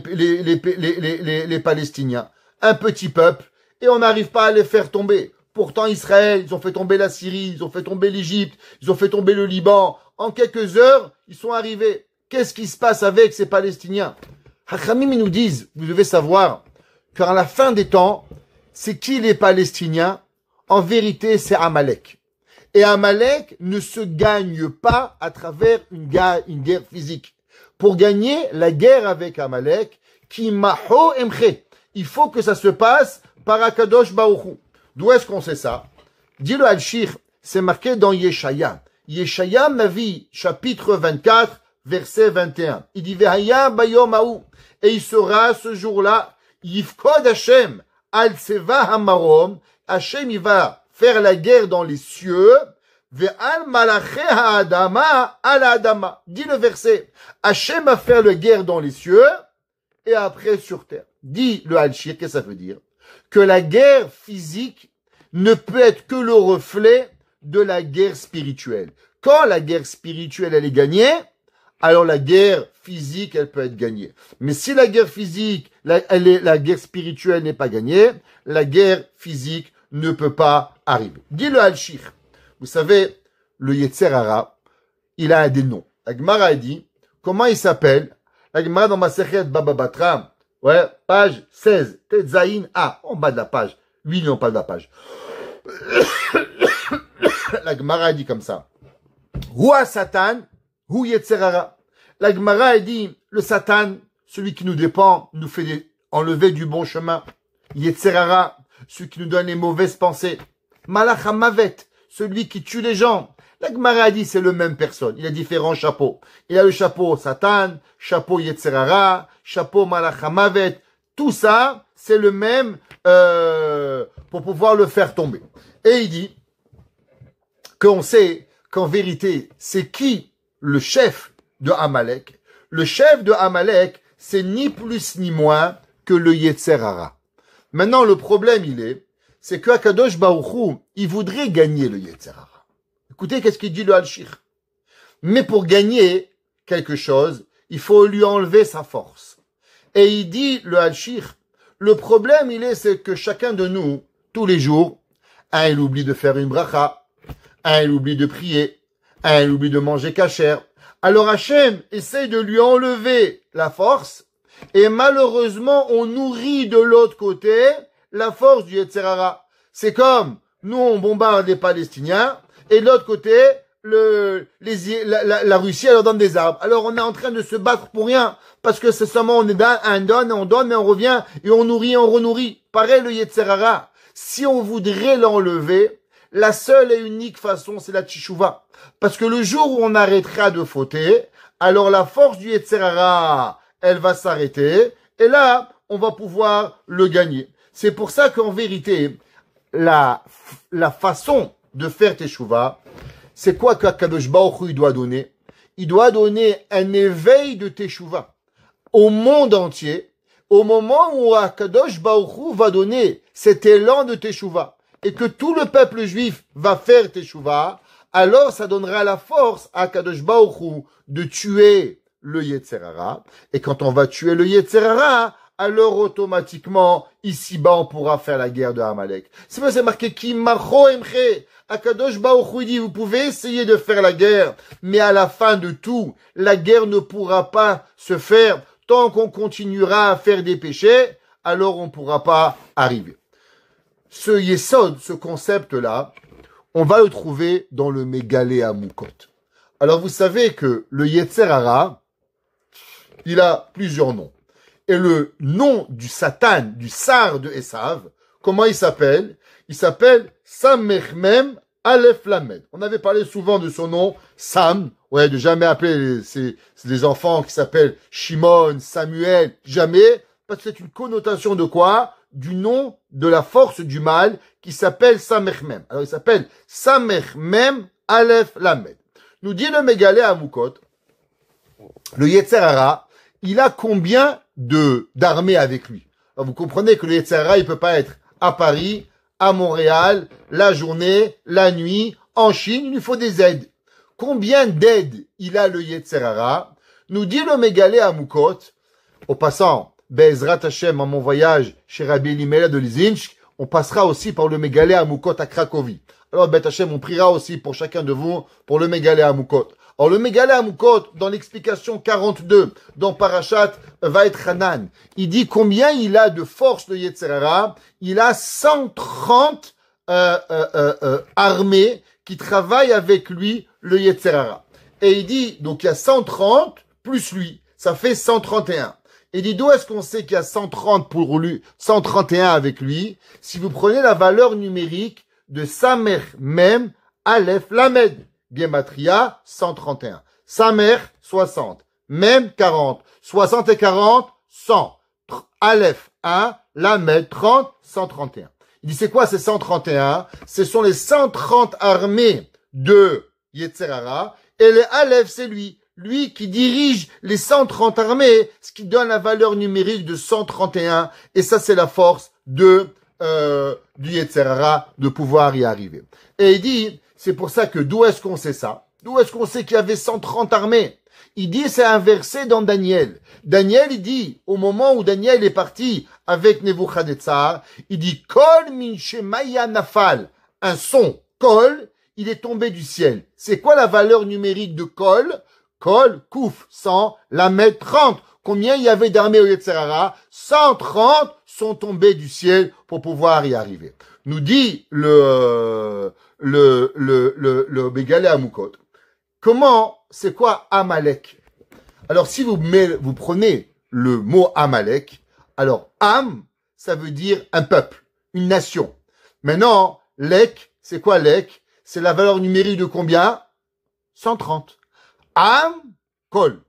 Palestiniens. Un petit peuple, et on n'arrive pas à les faire tomber. Pourtant Israël, ils ont fait tomber la Syrie, ils ont fait tomber l'Égypte, ils ont fait tomber le Liban. En quelques heures, ils sont arrivés. Qu'est-ce qui se passe avec ces Palestiniens? Hachamim nous disent, vous devez savoir, qu'à la fin des temps, c'est qui les Palestiniens? En vérité, c'est Amalek. Et Amalek ne se gagne pas à travers une guerre physique. Pour gagner la guerre avec Amalek, Kimaho Emche, il faut que ça se passe par Akadosh Baruch Hu. D'où est-ce qu'on sait ça? Dit le Al-Shir, c'est marqué dans Yeshaya. Yeshaya Navi, chapitre 24, verset 21. Il dit, Vehaya bayom haou. Et il sera ce jour-là, Yifkod Hashem, al-seva hamarom. Hashem, il va faire la guerre dans les cieux. Ve'al malaché ha'adama al-adama. Dit le verset. Hashem va faire la guerre dans les cieux et après sur terre. Dit le Al-Shir, qu'est-ce que ça veut dire? Que la guerre physique ne peut être que le reflet de la guerre spirituelle. Quand la guerre spirituelle, elle est gagnée, alors la guerre physique, elle peut être gagnée. Mais si la guerre physique, la guerre spirituelle n'est pas gagnée, la guerre physique ne peut pas arriver. Dit le Al-Shir. Vous savez, le Yetzer Hara, il a des noms. La Gemara dit, comment il s'appelle? La Gemara dans Masechet Baba Batra, ouais, page 16, Tetzaïn A, en bas de la page. Oui, non, pas de la page. La Gemara dit comme ça. Hua Satan, Hu Yetzer Hara. La Gemara dit, le Satan, celui qui nous dépend, nous fait enlever du bon chemin. Yetzer Hara, celui qui nous donne les mauvaises pensées. Malach HaMavet, celui qui tue les gens. La Gemara dit, c'est le même personne. Il a différents chapeaux. Il a le chapeau Satan, chapeau Yetzer Hara, chapeau Malach HaMavet. Tout ça, c'est le même pour pouvoir le faire tomber. Et il dit qu'on sait qu'en vérité, c'est qui le chef de Amalek? Le chef de Amalek, c'est ni plus ni moins que le Yetzer Hara. Maintenant, le problème, c'est que Akadosh Baruch Hu, il voudrait gagner le Yetzer Hara. Écoutez, qu'est-ce qu'il dit le Al-Shir? Mais pour gagner quelque chose, il faut lui enlever sa force. Et il dit, le Al-Shir, le problème, c'est que chacun de nous, tous les jours, un, il oublie de faire une bracha, un, il oublie de prier, un, il oublie de manger kasher. Alors Hachem essaye de lui enlever la force, et malheureusement, on nourrit de l'autre côté la force du Yetzer Hara. C'est comme, nous, on bombarde les Palestiniens, et de l'autre côté, la Russie, elle leur donne des armes. Alors on est en train de se battre pour rien, parce que c'est seulement on donne, mais on revient, et on nourrit, on renourrit. Pareil le Yetzer Hara. Si on voudrait l'enlever, la seule et unique façon, c'est la Teshuvah. Parce que le jour où on arrêtera de fauter, alors la force du Yetzer Hara, elle va s'arrêter, et là, on va pouvoir le gagner. C'est pour ça qu'en vérité, la façon de faire Teshuvah, c'est quoi qu'Akadosh Baruch Hu doit donner? Il doit donner un éveil de Teshuvah au monde entier, au moment où Akadosh Baruch Hu va donner cet élan de Teshuvah, et que tout le peuple juif va faire Teshuvah, alors ça donnera la force à Akadosh Baruch Hu de tuer le Yetzer Hara, et quand on va tuer le Yetzer Hara, alors automatiquement, ici-bas, on pourra faire la guerre de Amalek. C'est pour ça que c'est marqué Kimacho Emche. Akadosh Baruch Hu dit, vous pouvez essayer de faire la guerre, mais à la fin de tout, la guerre ne pourra pas se faire tant qu'on continuera à faire des péchés, alors on ne pourra pas arriver. Ce Yesod, ce concept-là, on va le trouver dans le Mégalé Amukot. Alors vous savez que le Yetzer Hara, il a plusieurs noms. Et le nom du Satan, du Sar de Esav, comment il s'appelle? Il s'appelle Samechmem Aleph Lamed. On avait parlé souvent de son nom, Sam. Ouais, de jamais appeler des enfants qui s'appellent Shimon, Samuel, jamais. Parce que c'est une connotation de quoi? du nom de la force du mal qui s'appelle Samech Mem. Alors, il s'appelle Samech Mem Aleph Lamed. Nous dit le Mégalé à Moukot, le Yetzer Hara, il a combien d'armées avec lui? Alors, vous comprenez que le Yetzer Hara, il peut pas être à Paris, à Montréal, la journée, la nuit, en Chine, il lui faut des aides. Combien d'aides il a le Yetzer Hara? Nous dit le Mégalé à Moukot, au passant, Be'ezrat Hashem, en mon voyage chez Rabbi Elimelech de Lizinsk, on passera aussi par le Mégalé à Moukot à Cracovie. Alors, Be'ezrat Hashem, on priera aussi pour chacun de vous, pour le Mégalé à Moukot. Alors, le Mégalé à Moukot, dans l'explication 42, dans Parashat Vaetchanan, il dit combien il a de force, le Yetzer Hara. Il a 130 armées qui travaillent avec lui, le Yetzer Hara. Et il dit, donc il y a 130 plus lui, ça fait 131. Et dit, d'où est-ce qu'on sait qu'il y a 130 pour lui, 131 avec lui? Si vous prenez la valeur numérique de Samer Mem Aleph Lamed, Gematria 131. Samer 60, Mem 40, 60 et 40, 100. Aleph 1, Lamed 30, 131. Il dit, c'est quoi ces 131? Ce sont les 130 armées de Yetzer Hara, et les Aleph, c'est lui qui dirige les 130 armées, ce qui donne la valeur numérique de 131, et ça c'est la force du Yetzer Hara de pouvoir y arriver. Et il dit, c'est pour ça que d'où est-ce qu'on sait ça? D'où est-ce qu'on sait qu'il y avait 130 armées? Il dit, c'est un verset dans Daniel. Daniel, il dit, au moment où Daniel est parti avec Nebuchadnezzar, il dit, Kol min shemaya nafal, un son, Kol, il est tombé du ciel. C'est quoi la valeur numérique de Kol? Kol, Kouf, 100, Lamed, 30. Combien il y avait d'armées au Yetzer Hara? 130 sont tombés du ciel pour pouvoir y arriver. Nous dit le Mégalé à Moukot. Comment, c'est quoi Amalek? Alors, si vous prenez le mot Amalek, alors Am, ça veut dire un peuple, une nation. Maintenant, Lek, c'est quoi Lek? C'est la valeur numérique de combien? 130. Am, Kol.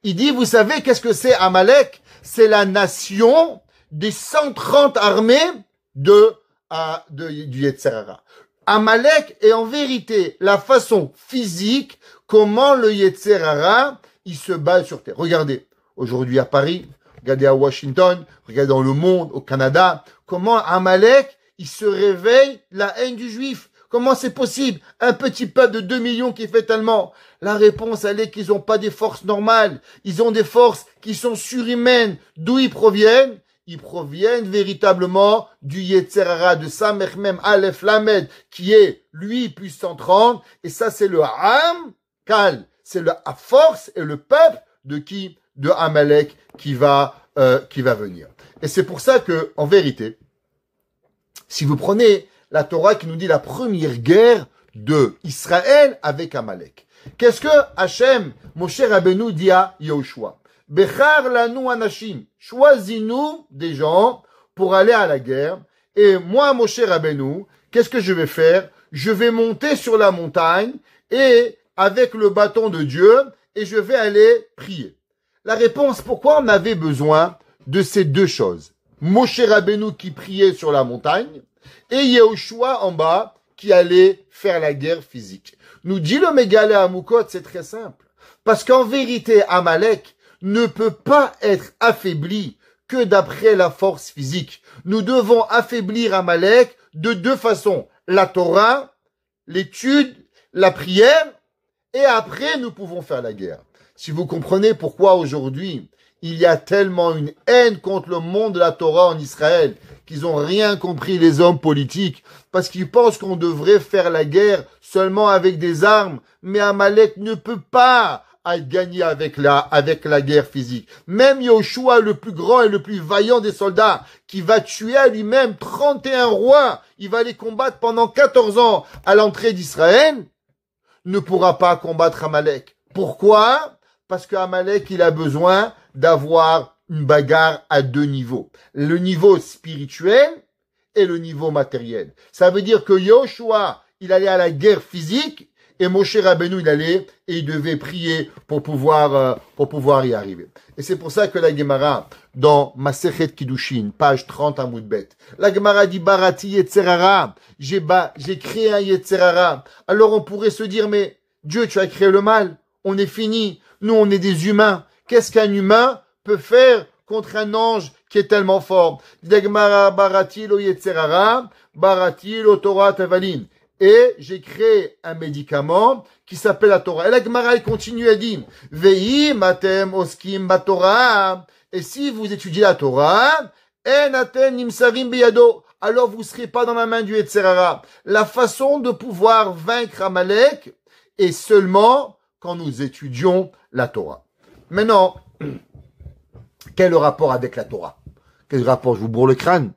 Il dit, vous savez qu'est-ce que c'est Amalek? C'est la nation des 130 armées du Yetzer Hara. Amalek est en vérité la façon physique comment le Yetzer Hara, il se bat sur terre. Regardez, aujourd'hui à Paris, regardez à Washington, regardez dans le monde, au Canada, comment Amalek, il se réveille la haine du juif. Comment c'est possible? Un petit peuple de 2 millions qui fait tellement. La réponse, elle est qu'ils n'ont pas des forces normales. Ils ont des forces qui sont surhumaines. D'où ils proviennent? Ils proviennent véritablement du Yetzer Hara, de Samech Mem Aleph Lamed, qui est, lui, plus 130. Et ça, c'est le Ham Kal. C'est la force et le peuple de qui? De Amalek qui va venir. Et c'est pour ça que, en vérité, si vous prenez la Torah qui nous dit la première guerre de Israël avec Amalek. Qu'est-ce que Hachem, Moshe Rabbeinu, dit à Yahushua? Bechar lanu anashim. Choisis-nous des gens pour aller à la guerre. Et moi, Moshe Rabbeinu, qu'est-ce que je vais faire? Je vais monter sur la montagne et avec le bâton de Dieu et je vais aller prier. La réponse, pourquoi on avait besoin de ces deux choses? Moshe Rabbeinu qui priait sur la montagne et Yahushua en bas qui allait faire la guerre physique. Nous dit le Mégalé à Moukot, c'est très simple. Parce qu'en vérité, Amalek ne peut pas être affaibli que d'après la force physique. Nous devons affaiblir Amalek de deux façons. La Torah, l'étude, la prière, et après nous pouvons faire la guerre. Si vous comprenez pourquoi aujourd'hui il y a tellement une haine contre le monde de la Torah en Israël, qu'ils n'ont rien compris les hommes politiques, parce qu'ils pensent qu'on devrait faire la guerre seulement avec des armes, mais Amalek ne peut pas gagner avec la guerre physique. Même Yoshua, le plus grand et le plus vaillant des soldats, qui va tuer à lui-même 31 rois, il va les combattre pendant 14 ans à l'entrée d'Israël, ne pourra pas combattre Amalek. Pourquoi? Parce qu'Amalek, il a besoin d'avoir une bagarre à deux niveaux. Le niveau spirituel et le niveau matériel. Ça veut dire que Yoshua, il allait à la guerre physique Et Moshe Rabbeinu, il allait et il devait prier pour pouvoir y arriver. Et c'est pour ça que la Gemara, dans Masechet Kiddushin, page 30 à Moudbet, la Gemara dit Barati Yetzerara, j'ai créé un Yetzerara. Alors on pourrait se dire, mais Dieu, tu as créé le mal, on est fini, nous on est des humains. Qu'est-ce qu'un humain peut faire contre un ange qui est tellement fort? La Gemara Barati lo Yetzerara, Barati lo Torah Tavalin. Et j'ai créé un médicament qui s'appelle la Torah. Et la Gemara, elle continue à dire, Vei matem oskim batorah. Et si vous étudiez la Torah, en atem nimsarim biyado. Alors vous ne serez pas dans la main du Yetzerara. La façon de pouvoir vaincre Amalek est seulement quand nous étudions la Torah. Maintenant, quel est le rapport avec la Torah? Quel rapport? Je vous bourre le crâne.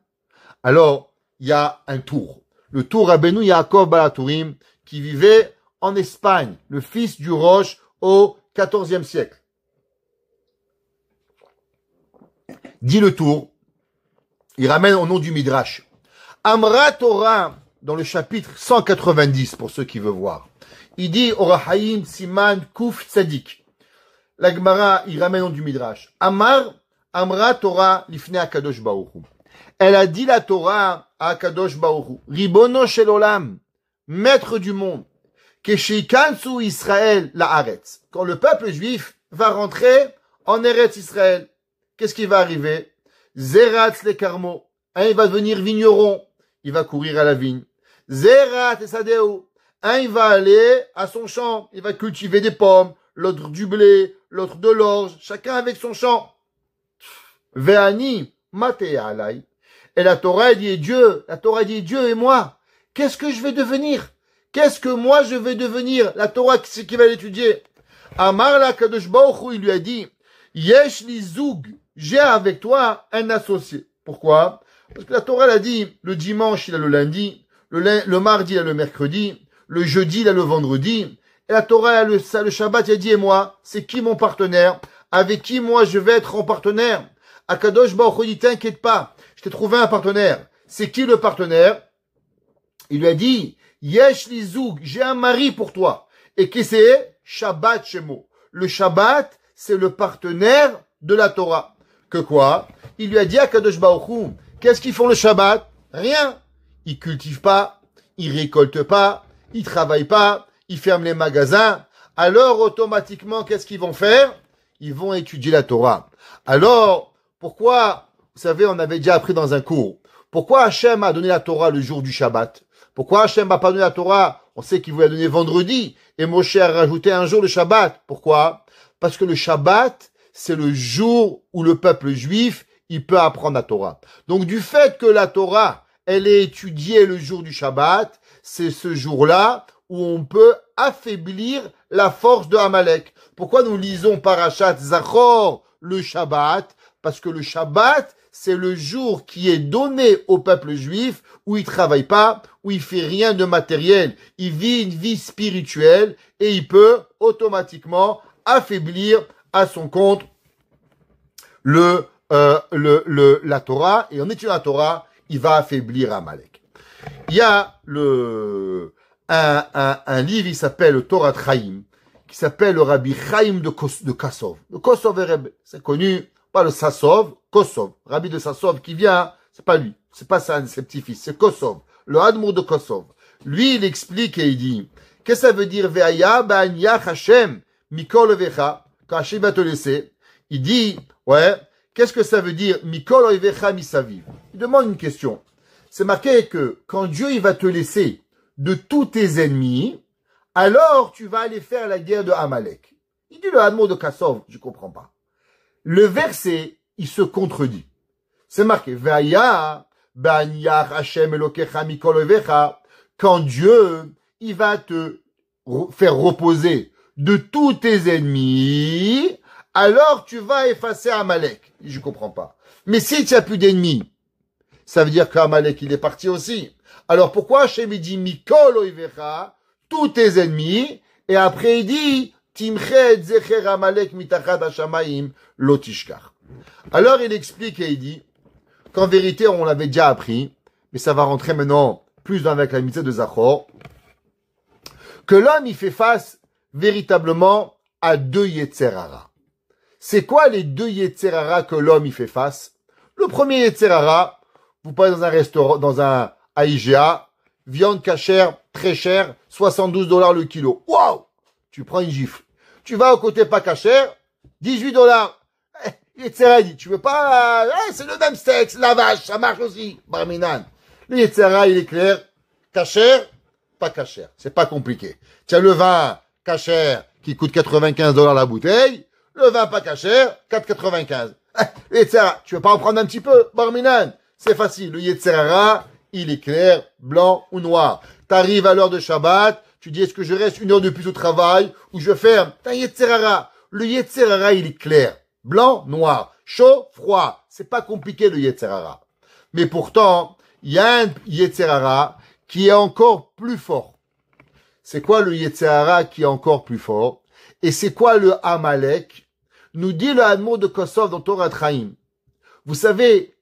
Alors, il y a un tour. Le tour Rabbeinu Yaakov Balatourim, qui vivait en Espagne, le fils du Roche au XIVe siècle. Dit le tour, il ramène au nom du Midrash. Amra Torah, dans le chapitre 190, pour ceux qui veulent voir. Il dit, Orahaim Siman Kuf Tzadik. La Gemara, il ramène au nom du Midrash. Amra Torah Lifnei HaKadosh Baruch Hu. Elle a dit la Torah à Kadosh Baruch Hu, Ribono shel olam, maître du monde, Keshikansu Israël la Haaretz. Quand le peuple juif va rentrer en Eretz Israël, qu'est-ce qui va arriver? Zeratz le karmo, il va devenir vigneron, il va courir à la vigne. Zerat et sadeu, il va aller à son champ, il va cultiver des pommes, l'autre du blé, l'autre de l'orge, chacun avec son champ. Ve'ani maté alay. Et la Torah dit Dieu, Dieu et moi, qu'est-ce que je vais devenir? Qu'est-ce que moi je vais devenir? La Torah, c'est qui va l'étudier. Amar la Kadosh Baruch Hu, il lui a dit, Yesh li zoug, j'ai avec toi un associé. Pourquoi? Parce que la Torah, elle a dit, le dimanche, il a le lundi, le mardi, il a le mercredi, le jeudi, il a le vendredi. Et la Torah, le Shabbat, il a dit, et moi, c'est qui mon partenaire? Avec qui moi je vais être en partenaire? Akadosh Baruch Hu dit, t'inquiète pas, je t'ai trouvé un partenaire. C'est qui le partenaire? Il lui a dit, Yesh li zoug, j'ai un mari pour toi. Et qui c'est? Shabbat Shemo. Le Shabbat, c'est le partenaire de la Torah. Que quoi? Il lui a dit à Kadosh Baruch Hu, qu'est-ce qu'ils font le Shabbat? Rien. Ils cultivent pas, ils récoltent pas, ils travaillent pas, ils ferment les magasins. Alors, automatiquement, qu'est-ce qu'ils vont faire? Ils vont étudier la Torah. Alors, pourquoi, vous savez, on avait déjà appris dans un cours, pourquoi Hachem a donné la Torah le jour du Shabbat? Pourquoi Hachem n'a pas donné la Torah? On sait qu'il voulait la donner vendredi, et Moshe a rajouté un jour le Shabbat. Pourquoi? Parce que le Shabbat, c'est le jour où le peuple juif, il peut apprendre la Torah. Donc, du fait que la Torah, elle est étudiée le jour du Shabbat, c'est ce jour-là où on peut affaiblir la force de Amalek. Pourquoi nous lisons Parashat Zachor le Shabbat? Parce que le Shabbat, c'est le jour qui est donné au peuple juif où il travaille pas, où il fait rien de matériel. Il vit une vie spirituelle et il peut automatiquement affaiblir à son compte la Torah. Et en étudiant la Torah, il va affaiblir Amalek. Il y a un livre, il s'appelle Torah Chaim, qui s'appelle le Rabbi Chaim de Kassov. Le Kassov est Rebbe, c'est connu. Pas le Sassov, Kossov. Rabbi de Sassov qui vient, c'est pas lui. C'est pas ça, ses petits-fils. C'est Kossov. Le Hadmour de Kossov. Lui, il explique et il dit, qu'est-ce que ça veut dire, Ve'aya ba'anyach Hashem, mikol ovecha, quand Hashem va te laisser. Il dit, ouais, qu'est-ce que ça veut dire, mikol ovecha misaviv? Il demande une question. C'est marqué que quand Dieu, il va te laisser de tous tes ennemis, alors tu vas aller faire la guerre de Amalek. Il dit le Hadmour de Kossov, je comprends pas. Le verset, il se contredit. C'est marqué, Ve'aya, ba'anyach Hashem elokecha mikol ovecha, quand Dieu, il va te faire reposer de tous tes ennemis, alors tu vas effacer Amalek. Je comprends pas. Mais si tu n'as plus d'ennemis, ça veut dire qu'Amalek, il est parti aussi. Alors pourquoi Hashem il dit mikol ovecha, tous tes ennemis, et après il dit, Timchet zecher Amalek mitachat hashamayim lo tishkach. Alors il explique et il dit qu'en vérité on l'avait déjà appris, mais ça va rentrer maintenant plus avec la mitzvah de Zachor, que l'homme il fait face véritablement à deux Yetzer Hara. C'est quoi les deux Yetzer Hara que l'homme il fait face? Le premier Yetzer Hara, vous passez dans un restaurant, dans un IGA, viande cachère, très chère, $72 le kilo. Waouh! Tu prends une gifle. Tu vas au côté pas cachère, $18. Yetzer Hara dit, tu veux pas, c'est le même steak, c'est la vache, ça marche aussi. Barminan. Le Yetzer Hara, il est clair. Cachère, pas cachère. C'est pas compliqué. Tu as le vin cachère qui coûte $95 la bouteille. Le vin pas cachère, $4,95. Le Yetzer Hara, tu veux pas en prendre un petit peu? Barminan. C'est facile. Le Yetzer Hara, il est clair, blanc ou noir. T'arrives à l'heure de Shabbat, tu dis est-ce que je reste une heure de plus au travail ou je ferme? T'as un Yetzer Hara. Le Yetzer Hara, il est clair. Blanc, noir. Chaud, froid. C'est pas compliqué le Yetzer Hara. Mais pourtant, il y a un Yetzer Hara qui est encore plus fort. C'est quoi le Yetzer Hara qui est encore plus fort? Et c'est quoi le Amalek? Nous dit le Hadmour de Kosov dans Torah Chaim. Vous savez,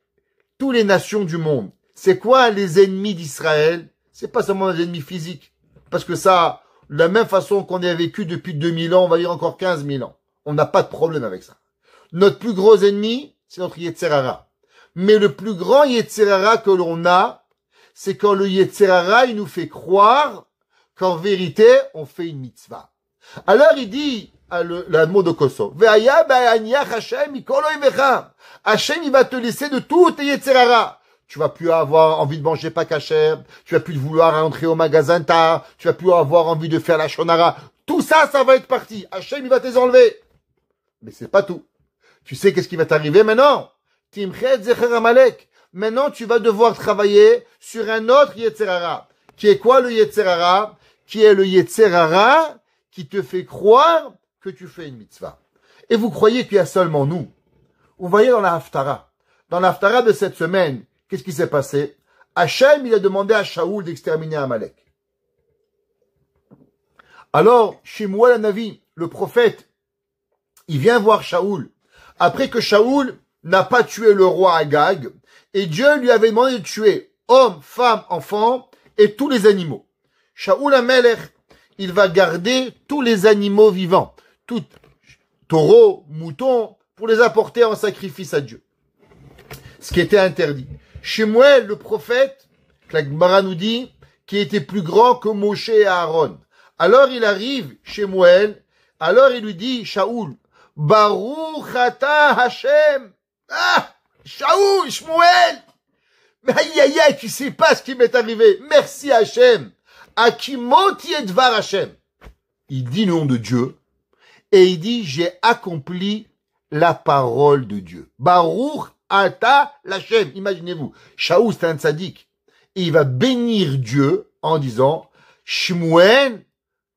toutes les nations du monde, c'est quoi les ennemis d'Israël? C'est pas seulement les ennemis physiques. Parce que ça, de la même façon qu'on a vécu depuis 2000 ans, on va dire encore 15 000 ans. On n'a pas de problème avec ça. Notre plus gros ennemi, c'est notre Yetzer Hara. Mais le plus grand Yetzer Hara que l'on a, c'est quand le Yetzer Hara, il nous fait croire qu'en vérité, on fait une mitzvah. Alors il dit, le mot de Koso, Hachem, il va te laisser de tout tes Yetzer Hara. Tu vas plus avoir envie de manger pas cachère, tu vas plus vouloir rentrer au magasin tard, tu vas plus avoir envie de faire la shonara. Tout ça, ça va être parti. Hachem, il va te les enlever. Mais c'est pas tout. Tu sais qu'est-ce qui va t'arriver maintenant? Timchet Zecher Amalek. Maintenant, tu vas devoir travailler sur un autre Yetzer Hara. Qui est quoi le Yetzer Hara? Qui est le Yetzer Hara qui te fait croire que tu fais une mitzvah. Et vous croyez qu'il y a seulement nous. Vous voyez dans la Haftara. Dans la Haftara de cette semaine, qu'est-ce qui s'est passé? Hachem, il a demandé à Shaoul d'exterminer Amalek. Alors, Shemuel Hanavi, le prophète, il vient voir Shaoul. Après que Shaoul n'a pas tué le roi Agag, et Dieu lui avait demandé de tuer hommes, femmes, enfants, et tous les animaux. Shaoul Amelech, il va garder tous les animaux vivants, tout taureaux, moutons, pour les apporter en sacrifice à Dieu. Ce qui était interdit. Shemuel, le prophète, que la Gemara nous dit, qui était plus grand que Moshe et Aaron. Alors il arrive, Shemuel, alors il lui dit, Shaoul, Baruch ata Hashem. Ah, Shaoul, Shmuel. Mais aïe, aïe, aïe, tu sais pas ce qui m'est arrivé. Merci Hashem. Akimoti et dvar Hashem. Il dit le nom de Dieu. Et il dit, j'ai accompli la parole de Dieu. Baruch ata Hashem. Imaginez-vous. Shaoul, c'est un tzaddik. Et il va bénir Dieu en disant, Shmuel,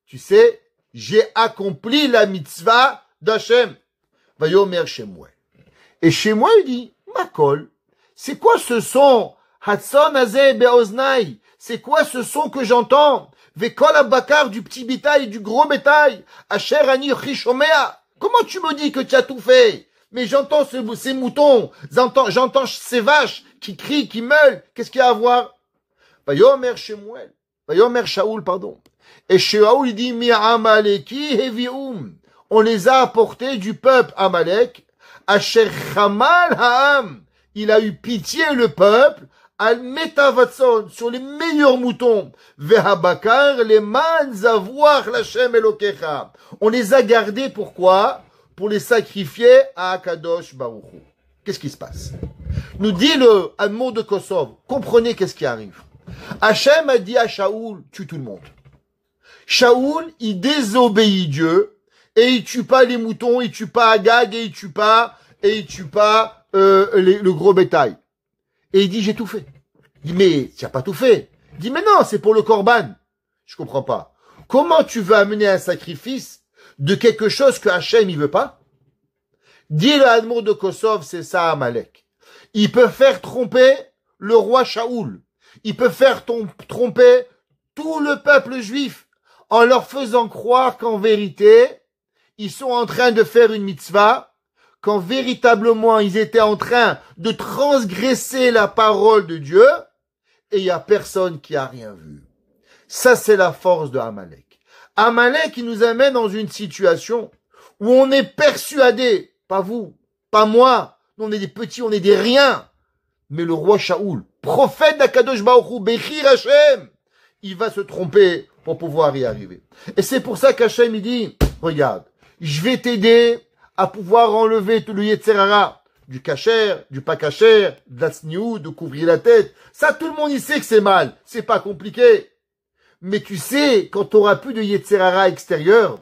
tu sais, j'ai accompli la mitzvah d'Hachem. Vayomer Shemuel. Et Shemuel dit, Makol, c'est quoi ce son? Hatson azeh be'oznai. C'est quoi ce son que j'entends? Vekol abakar du petit bétail et du gros bétail. Asher ani chishomea. Comment tu me dis que tu as tout fait? Mais j'entends ces moutons, j'entends ces vaches qui crient, qui meulent. Qu'est-ce qu'il y a à voir? Vayomer Shemuel. Vayomer Shaoul, pardon. Et Shaoul, il dit, mi amaleki hevium. On les a apportés du peuple Amalek. Asher chamal ha'am. Il a eu pitié le peuple. Al metavatson, sur les meilleurs moutons. Vehabakar, les man zavoir l'Hashem Elokecha. On les a gardés, pourquoi? Pour les sacrifier à Akadosh Baruch Hu. Qu'est-ce qui se passe? Nous dit le Hadmour de Kosov. Comprenez qu'est-ce qui arrive. Hachem a dit à Shaoul, tue tout le monde. Shaoul, il désobéit Dieu. Et il tue pas les moutons, il tue pas Agag, et il tue pas le gros bétail. Et il dit, j'ai tout fait. Il dit, mais tu n'as pas tout fait. Il dit, mais non, c'est pour le korban. Je comprends pas. Comment tu veux amener un sacrifice de quelque chose que Hachem, il veut pas? Dit le Hadmour de Kosov, c'est ça Amalek. Il peut faire tromper le roi Shaoul. Il peut faire tromper tout le peuple juif en leur faisant croire qu'en vérité, ils sont en train de faire une mitzvah, quand véritablement ils étaient en train de transgresser la parole de Dieu, et il y a personne qui a rien vu. Ça, c'est la force de Amalek. Amalek qui nous amène dans une situation où on est persuadé, pas vous, pas moi, nous on est des petits, on est des riens, mais le roi Shaoul, prophète d'Akadosh Baruch Hu, Bechir Hashem, il va se tromper pour pouvoir y arriver. Et c'est pour ça qu'Hachem il dit, regarde, je vais t'aider à pouvoir enlever tout le Yetzer Hara, du kasher, du pas kasher, de la tsniout, de couvrir la tête. Ça, tout le monde y sait que c'est mal. C'est pas compliqué. Mais tu sais, quand tu auras plus de Yetzer Hara extérieur,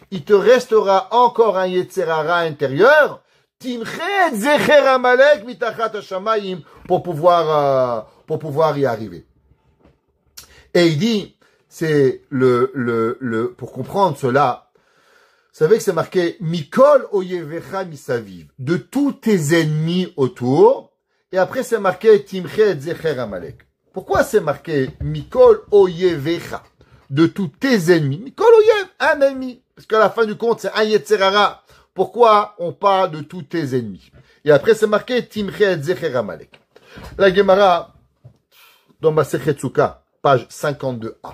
il te restera encore un Yetzer Hara intérieur. Timchet zecher Amalek mitachat hashamayim pour pouvoir y arriver. Et il dit, c'est pour comprendre cela, vous savez que c'est marqué Mikol oyevecha misaviv, de tous tes ennemis autour, et après c'est marqué Timchet zecher Amalek. Pourquoi c'est marqué Mikol oyevecha, de tous tes ennemis? Mikol oyev, un ennemi, parce qu'à la fin du compte c'est un Yetzer Hara. Pourquoi on parle de tous tes ennemis? Et après c'est marqué Timchet zecher Amalek. La Gemara, dans Masechet Sukkah, page 52a.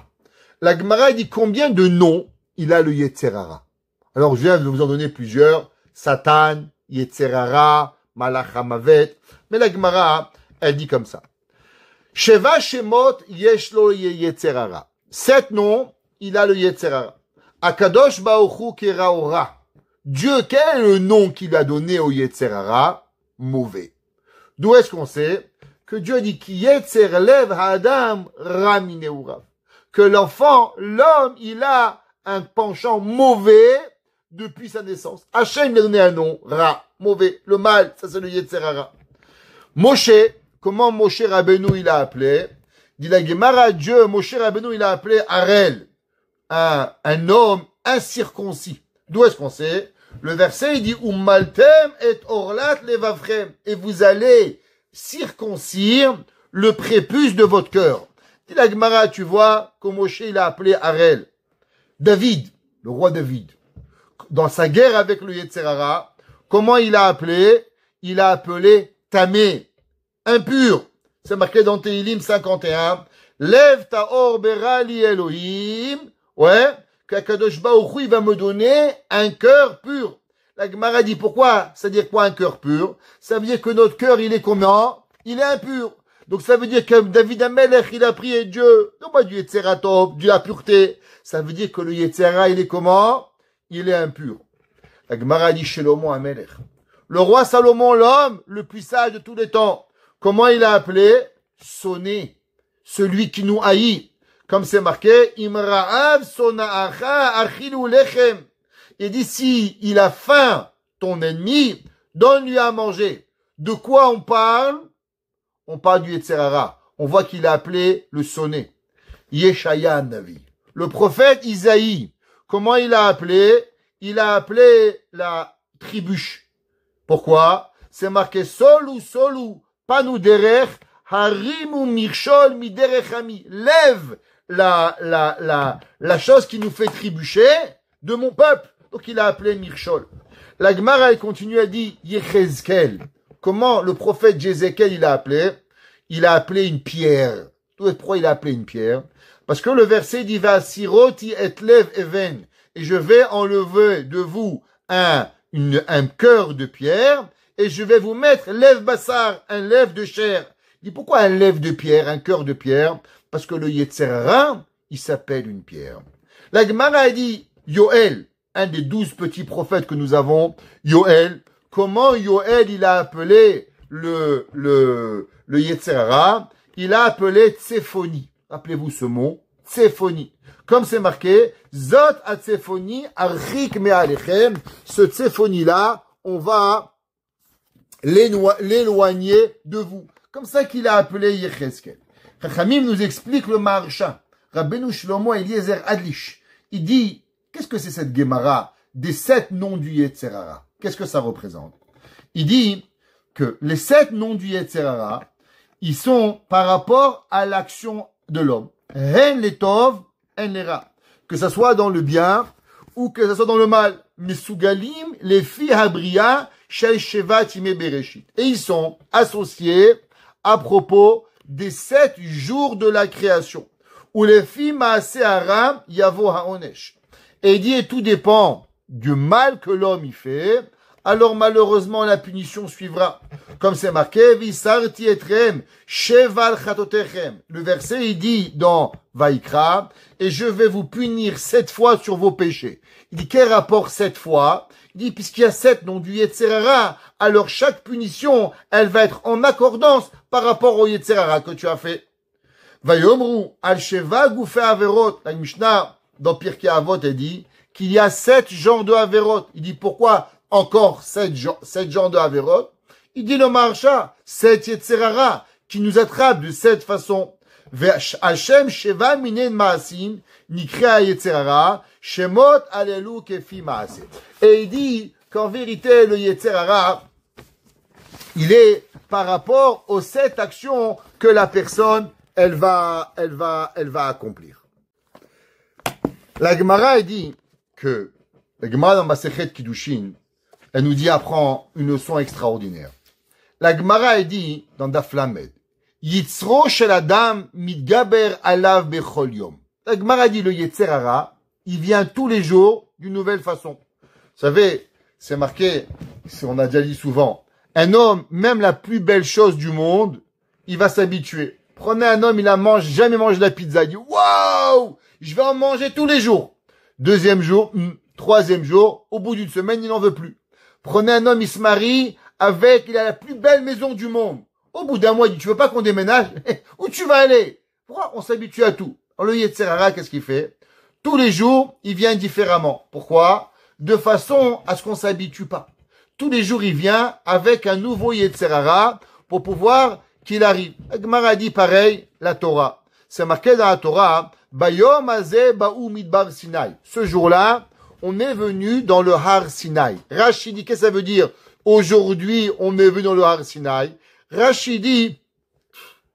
La Gemara dit combien de noms il a le Yetzer Hara. Alors je viens de vous en donner plusieurs. Satan, Yetzer Hara, Malach HaMavet. Mais la Gemara, elle dit comme ça. Sheva Shemot yesh lo Yetzer Hara. 7 noms, il a le Yetzer Hara. Akadosh Baruch Hu Keraora. Dieu, quel est le nom qu'il a donné au Yetzer Hara? Mauvais. D'où est-ce qu'on sait que Dieu dit ki Yetzer lev ha'adam ra mineurav, que l'enfant, l'homme, il a un penchant mauvais depuis sa naissance. Hachem lui a donné un nom, Ra, mauvais, le mal, ça c'est le Yetzer Hara. Moshe, comment Moshe Rabbeinu il a appelé? Dit la Gemara, Dieu, Moshe Rabbeinu il a appelé Harel, un homme incirconcis. D'où est-ce qu'on sait? Le verset il dit Ummaltem et orlat levavchem, et vous allez circoncire le prépuce de votre cœur. Dit la Gemara, tu vois, que Moshe il a appelé Harel. David, le roi David, dans sa guerre avec le Yetzer Hara, comment il a appelé? Il a appelé Tamé, impur. C'est marqué dans Tehilim 51. Lève ta or berali Elohim. Ouais, qu'Akadosh Baruch Hu, il va me donner un cœur pur. La Gemara dit pourquoi? Ça veut dire quoi un cœur pur? Ça veut dire que notre cœur, il est comment? Il est impur. Donc ça veut dire que David Amelech, il a prié Dieu. Non pas du Yetzer Hara Tov, de la pureté. Ça veut dire que le Yetzer Hara, il est comment? Il est impur. La Gemara dit Shlomo Amelech. Le roi Salomon, l'homme le plus sage de tous les temps. Comment il a appelé? Sonné. Celui qui nous haït. Comme c'est marqué, Imra'av sona'acha achilu lechem. Il dit, si il a faim, ton ennemi, donne-lui à manger. De quoi on parle? On parle du Yetzer Hara. On voit qu'il a appelé le sonné. Yeshaya Navi. Le prophète Isaïe. Comment il a appelé? Il a appelé la tribuche. Pourquoi? C'est marqué Solu, panu derech, harimu mirshol miderech ami. Lève la chose qui nous fait trébucher de mon peuple. Donc il a appelé Mirshol. La Gemara elle continue à dire Yechezkel. Comment le prophète Jézéchiel il a appelé? Il a appelé une pierre. Pourquoi il a appelé une pierre? Parce que le verset dit va siroti et lev even. Et je vais enlever de vous un cœur de pierre et je vais vous mettre lève bassar, un lève de chair. Il dit pourquoi un lève de pierre, un cœur de pierre? Parce que le Yetzer Hara, il s'appelle une pierre. La Gemara a dit Yoël, un des 12 petits prophètes que nous avons, Yoël, comment Yoël il a appelé le Yetzer Hara? Il a appelé Tséphonie. Rappelez-vous ce mot, Tséphonie. Comme c'est marqué, Zot a Tséphonie, Archik me'alechem. Ce Tséphonie-là, on va l'éloigner de vous. Comme ça qu'il a appelé Yechezkel. Chachamim nous explique le Maharsha. Rabbeinu Shlomo Eliezer Adlish. Il dit, qu'est-ce que c'est cette Gemara des 7 noms du Yetzer Hara? Qu'est-ce que ça représente? Il dit que les 7 noms du Yetzer Hara, ils sont par rapport à l'action de l'homme. Hen le tov, hen le ra. Que ça soit dans le bien ou que ça soit dans le mal. Mesugalim, les filles habria, shel sheva timé bereshit. Et ils sont associés à propos des 7 jours de la création. Où les filles maaseh haram yavo haonesh. Et il dit, et tout dépend du mal que l'homme y fait, alors malheureusement la punition suivra. Comme c'est marqué, Visarti etrem, cheval chatotechem. Le verset, il dit dans Vaikra, et je vais vous punir 7 fois sur vos péchés. Il dit, quel rapport 7 fois? Il dit, puisqu'il y a 7 noms du Yetzerara, alors chaque punition, elle va être en accordance par rapport au Yetzerara que tu as fait. Vayomru, al sheva goufe averot. La Mishnah, dans Pirkei Avot, elle dit qu'il y a 7 genres de averot. Il dit, pourquoi encore 7 genres de averot? Il dit le Maharsha, 7 Yetzerara, qui nous attrape de cette façon. Hashem sheva minen maasim, nikrea Yetzerara, shemot alelu kefi maase. Et il dit qu'en vérité, le Yetzerara, il est par rapport aux 7 actions que la personne, elle va accomplir. La Gemara, elle dit que, la Gemara dans Masechet Kiddushin, elle nous dit, apprend une leçon extraordinaire. La Gemara, elle dit, dans Daf Lamed, Yitzro shel Adam mitgaber alav bechol yom. La Gemara dit, le Yetzerara, il vient tous les jours d'une nouvelle façon. Vous savez, c'est marqué, on a déjà dit souvent, un homme, même la plus belle chose du monde, il va s'habituer. Prenez un homme, il a jamais mangé de la pizza, il dit, waouh, je vais en manger tous les jours. Deuxième jour, troisième jour, au bout d'une semaine, il n'en veut plus. Prenez un homme, il se marie il a la plus belle maison du monde. Au bout d'un mois, il dit, tu veux pas qu'on déménage? Où tu vas aller? Pourquoi? On s'habitue à tout. Alors, le Yetzerara, qu'est-ce qu'il fait? Tous les jours, il vient différemment. Pourquoi? De façon à ce qu'on s'habitue pas. Tous les jours, il vient avec un nouveau Yetzerara pour pouvoir qu'il arrive. La Gemara dit pareil, la Torah. C'est marqué dans la Torah, Bayom Azeh Ba'u Midbar Sinai. Ce jour-là, on est venu dans le Har Sinai. Rashi dit, qu'est-ce que ça veut dire? Aujourd'hui, on est venu dans le Har Sinai. Rashi dit,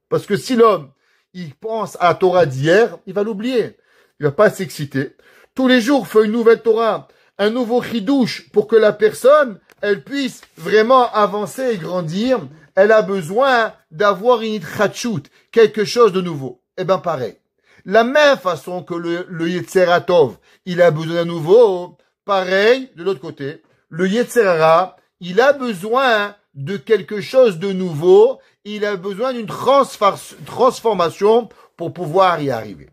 parce que si l'homme, il pense à la Torah d'hier, il va l'oublier. Il va pas s'exciter. Tous les jours, fait une nouvelle Torah, un nouveau chidouche pour que la personne, elle puisse vraiment avancer et grandir. Elle a besoin d'avoir une itchatchut, quelque chose de nouveau. Eh ben, pareil. La même façon que le Yetzeratov, il a besoin d'un nouveau, pareil, de l'autre côté, le Yetzerara, il a besoin de quelque chose de nouveau, il a besoin d'une transformation pour pouvoir y arriver.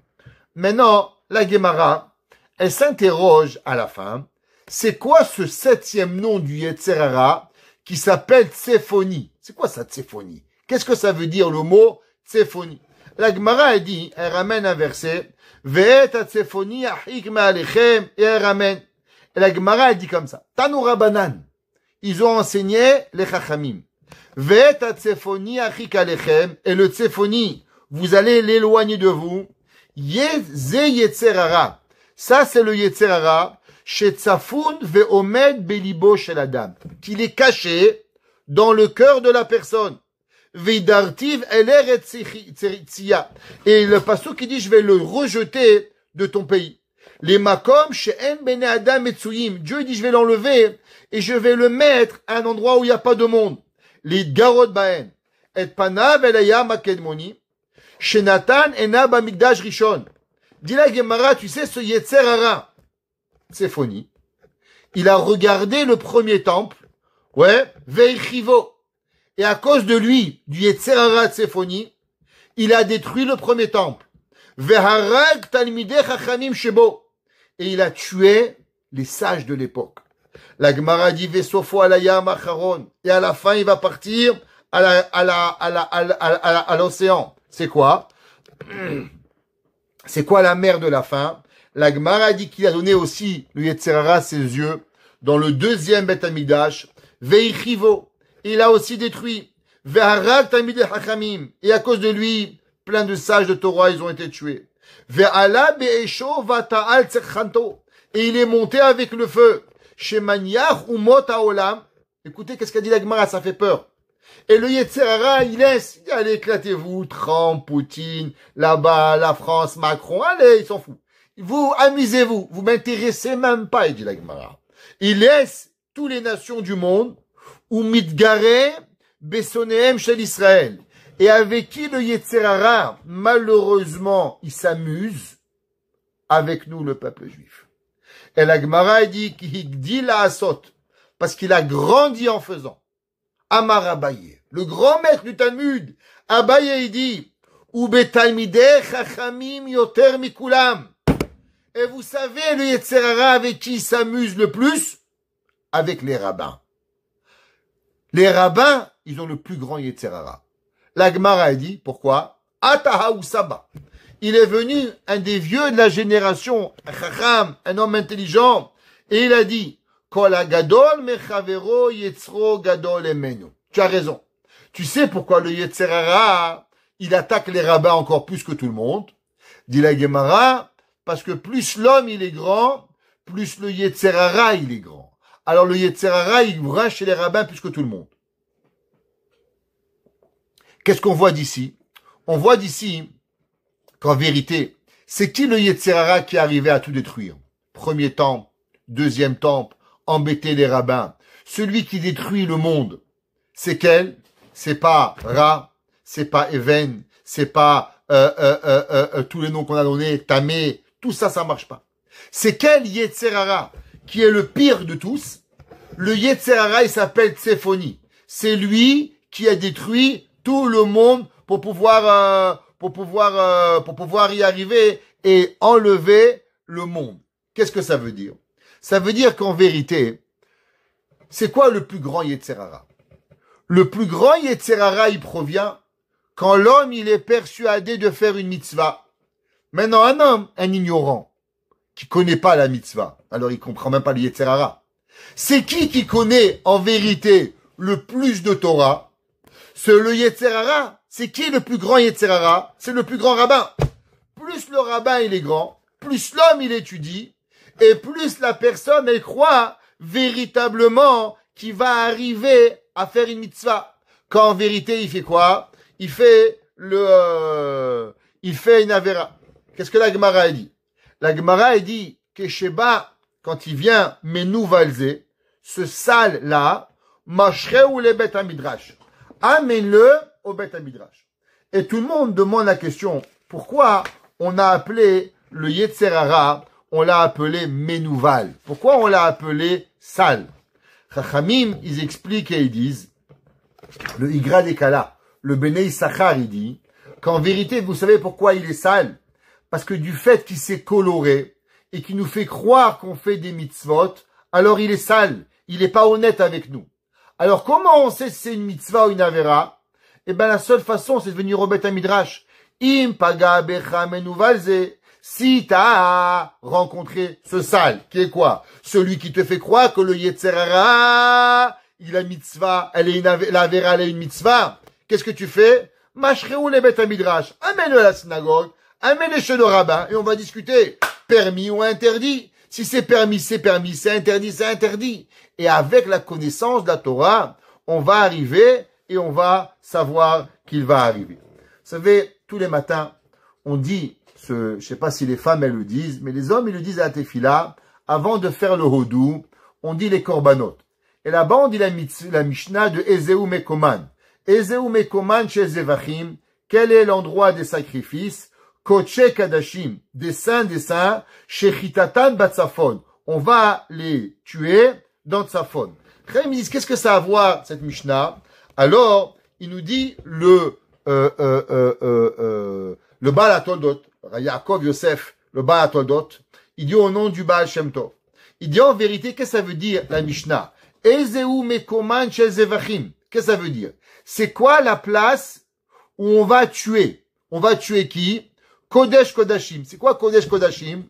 Maintenant, la Gemara, elle s'interroge à la fin, c'est quoi ce 7e nom du Yetzerara qui s'appelle Tsefoni? C'est quoi ça, Tsefoni? Qu'est-ce que ça veut dire le mot Tsefoni? La Gemara, elle dit, elle ramène un verset, Ve'et Tsefoni achik ma'alechem, et elle ramène. Et la Gemara, elle dit comme ça, Tanu Rabbanan, ils ont enseigné les Chachamim. Ve'et Tsefoni achik alechem, et le Tsefoni, vous allez l'éloigner de vous. Ze Yetzerara. Ça, c'est le Yetzerara, Shetzafun ve'omed belibo shel adam, qu'il est caché dans le cœur de la personne. Veidartiv eler et tzia. Et le pasuk qui dit, je vais le rejeter de ton pays. Les makom she'en bene adam etzuyim. Dieu dit, je vais l'enlever et je vais le mettre à un endroit où il n'y a pas de monde. Les garot baen. Et panav elayam akedmoni. Shenatan ena bamigdash rishon. Dis la Gemara, tu sais ce Yetzerara, Tsefoni, il a regardé le premier temple, ouais, Veichivo. Et à cause de lui, du Yetzerara Tsefoni, il a détruit le premier temple. Veharag talmidei chachamim shebo. Et il a tué les sages de l'époque. La Gemara dit Vesofo alayam acharon. Et à la fin, il va partir à l'océan. C'est quoi? C'est quoi la mer de la fin? La Gemara dit qu'il a donné aussi le Yetzerara ses yeux dans le 2e Beth Amidash. Veichivo. Il a aussi détruit. Ve'harag talmidei chachamim. Et à cause de lui, plein de sages de Torah, ils ont été tués. Ve'ala be'esho vata'al tzechanto. Et il est monté avec le feu. Shemaniach umot haolam. Écoutez, qu'est-ce qu'a dit la Gemara? Ça fait peur. Et le Yetzerara, il laisse, allez, éclatez-vous, Trump, Poutine, là-bas, la France, Macron, allez, il s'en fout. Vous, amusez-vous, vous m'intéressez même pas, il dit la Gemara. Il laisse toutes les nations du monde, ou mitgare, besonehem shel Israël. Et avec qui le Yetzerara, malheureusement, il s'amuse avec nous, le peuple juif. Et la Gemara dit qu'il dit la asot, parce qu'il a grandi en faisant. Amar Abaye, le grand maître du Talmud, Abaye il dit, ou betalmidei chachamim yoter mikulam. Et vous savez, le Yetzer Hara avec qui il s'amuse le plus? Avec les rabbins. Les rabbins, ils ont le plus grand Yetzer Hara. La Gemara dit, pourquoi? Ataha ou Saba. Il est venu un des vieux de la génération, un chacham, un homme intelligent, et il a dit, Kol hagadol mechavero yetzro gadol emenu. Tu as raison. Tu sais pourquoi le Yetzer Hara, il attaque les rabbins encore plus que tout le monde? Dit la Gemara, parce que plus l'homme il est grand, plus le Yetzer Hara il est grand. Alors le Yetzer Hara, il va chez les rabbins plus que tout le monde. Qu'est-ce qu'on voit d'ici? On voit d'ici qu'en vérité, c'est qui le Yetzer Hara qui est arrivé à tout détruire? Premier temple, deuxième temple, embêter les rabbins. Celui qui détruit le monde, c'est quel? C'est pas Ra, c'est pas Even, c'est pas tous les noms qu'on a donnés, Tamé, tout ça, ça marche pas. C'est quel Yetzer Hara qui est le pire de tous? Le Yetzer Hara, il s'appelle Tsefoni. C'est lui qui a détruit tout le monde pour pouvoir y arriver et enlever le monde. Qu'est-ce que ça veut dire? Ça veut dire qu'en vérité, c'est quoi le plus grand Yetzer Hara? Le plus grand Yetzer Hara, il provient quand l'homme, il est persuadé de faire une mitzvah. Maintenant, un homme, un ignorant, qui connaît pas la mitzvah, alors il comprend même pas le Yetzer Hara. C'est qui connaît en vérité le plus de Torah? C'est le Yetzer Hara. C'est qui le plus grand Yetzer Hara? C'est le plus grand rabbin. Plus le rabbin il est grand, plus l'homme il étudie, et plus la personne elle croit véritablement qu'il va arriver à faire une mitzvah. Quand en vérité il fait quoi? Il fait une avera. Qu'est-ce que la Gemara a dit? La Gemara a dit que Sheba, quand il vient menouvalze, ce sale là, mashre le bet midrash, amène-le au bet midrash. Et tout le monde demande la question, pourquoi on a appelé le Yetzer Hara, on l'a appelé menouval? Pourquoi on l'a appelé sale? Chachamim, ils expliquent et ils disent, le Igra des Kala, le Bnei Issachar, il dit, qu'en vérité, vous savez pourquoi il est sale? Parce que du fait qu'il s'est coloré et qu'il nous fait croire qu'on fait des mitzvot, alors il est sale, il n'est pas honnête avec nous. Alors comment on sait si c'est une mitzvah ou une avera? Eh ben la seule façon, c'est de venir au Bet HaMidrash. Im paga becha menouvalze. Si t'as rencontré ce sale, qui est quoi? Celui qui te fait croire que le Yetzer Hara, il a mitzvah, la avera, elle est une mitzvah. Qu'est-ce que tu fais? Mashreou le Bet HaMidrash. Amène-le à la synagogue. Amène-le chez le rabbin. Et on va discuter. Permis ou interdit? Si c'est permis, c'est permis. C'est interdit, c'est interdit. Et avec la connaissance de la Torah, on va arriver et on va savoir qu'il va arriver. Vous savez, tous les matins, on dit, je sais pas si les femmes elles le disent, mais les hommes ils le disent à la tefila, avant de faire le hodou, on dit les korbanot. Et là-bas on dit la Mishnah de Ezeu Mekoman. Ezeu Mekoman chez Zevachim, quel est l'endroit des sacrifices? Koche Kadashim, des saints, chez Chitatan Batsafon. On va les tuer dans Tsafon. Ils disent, qu'est-ce que ça a à voir, cette Mishnah? Alors, il nous dit le Baal HaToldot, Yaakov Yosef, le Baal HaToldot, il dit au nom du Baal Shem Tov. Il dit en vérité, qu'est-ce que ça veut dire, la Mishnah? Ezeu Mekoman Shel Zevachim. Qu'est-ce que ça veut dire? C'est quoi la place où on va tuer? On va tuer qui? Kodesh Kodashim. C'est quoi Kodesh Kodashim?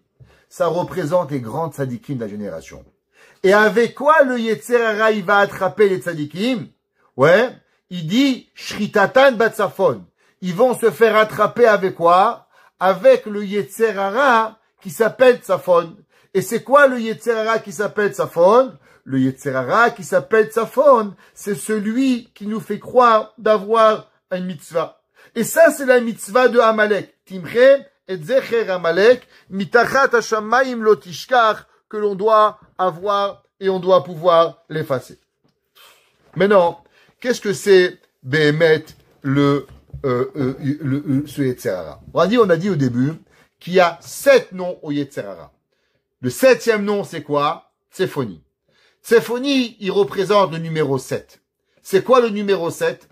Ça représente les grands tzadikim de la génération. Et avec quoi le Yetzer Hara, il va attraper les tzadikim? Ouais. Il dit, Shritatan Batsafon. Ils vont se faire attraper avec quoi? Avec le Yetzer Hara qui s'appelle Tsafon. Et c'est quoi le Yetzer Hara qui s'appelle Tsafon? Le Yetzer Hara qui s'appelle Tsafon, c'est celui qui nous fait croire d'avoir une mitzvah. Et ça, c'est la mitzvah de Amalek. Timche et Zecher Amalek, mitachat hashamayim lo tishkach, que l'on doit avoir et on doit pouvoir l'effacer. Maintenant, qu'est-ce que c'est Behemet ce Yetzer Hara? On a dit au début qu'il y a 7 noms au Yetzer Hara. Le 7e nom, c'est quoi? Tsefoni. Tsefoni, il représente le numéro 7. C'est quoi le numéro 7?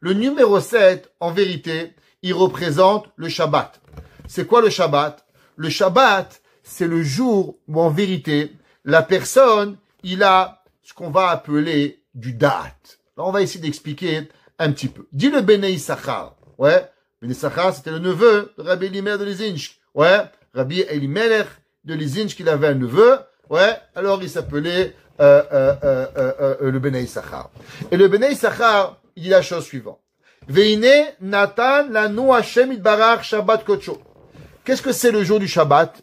Le numéro 7, en vérité, il représente le Shabbat. C'est quoi le Shabbat? Le Shabbat, c'est le jour où, en vérité, la personne, il a ce qu'on va appeler du da'at. Alors, on va essayer d'expliquer un petit peu. Dis le Bnei Issachar. Ouais. Bnei Issachar, c'était le neveu de Rabbi Elimelech de Lizinsk. Ouais. Rabbi Elimelech de Lizinsk, il avait un neveu. Ouais. Alors, il s'appelait le Bnei Issachar. Et le Bnei Issachar, il dit la chose suivante. Veine Natan lanu Hashem itbarach Shabbat Kocho. Qu'est-ce que c'est le jour du Shabbat?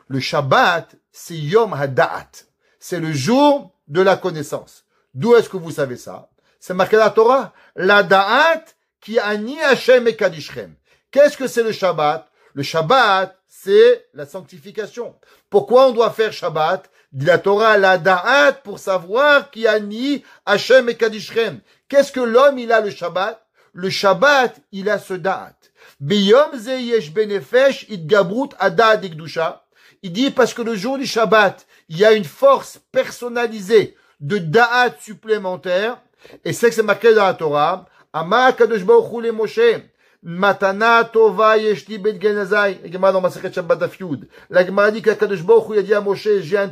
Le Shabbat, c'est Yom Hada'at. C'est le jour de la connaissance. D'où est-ce que vous savez ça? C'est marqué dans la Torah. La Da'at qui ani Hashem et Kadishchem. Qu'est-ce que c'est le Shabbat? Le Shabbat, c'est la sanctification. Pourquoi on doit faire Shabbat? Dit la Torah, la Da'at pour savoir qui ani Hashem et Kadishchem. Qu'est-ce que l'homme, il a le Shabbat? Le Shabbat, il a ce Da'at. Biyom ze yesh benefesh itgabrut ada'at ikdusha. Il dit parce que le jour du Shabbat, il y a une force personnalisée de Da'at supplémentaire. Et c'est que c'est marqué dans la Torah. Ama kadosh baruch hu le Moshe. Matana tova yeshli bet genazai. La Gemara dans Masechet Shabbat daf Yud. La Gemara dit qu'Akadosh baruch hu il a dit à Moshe, j'ai un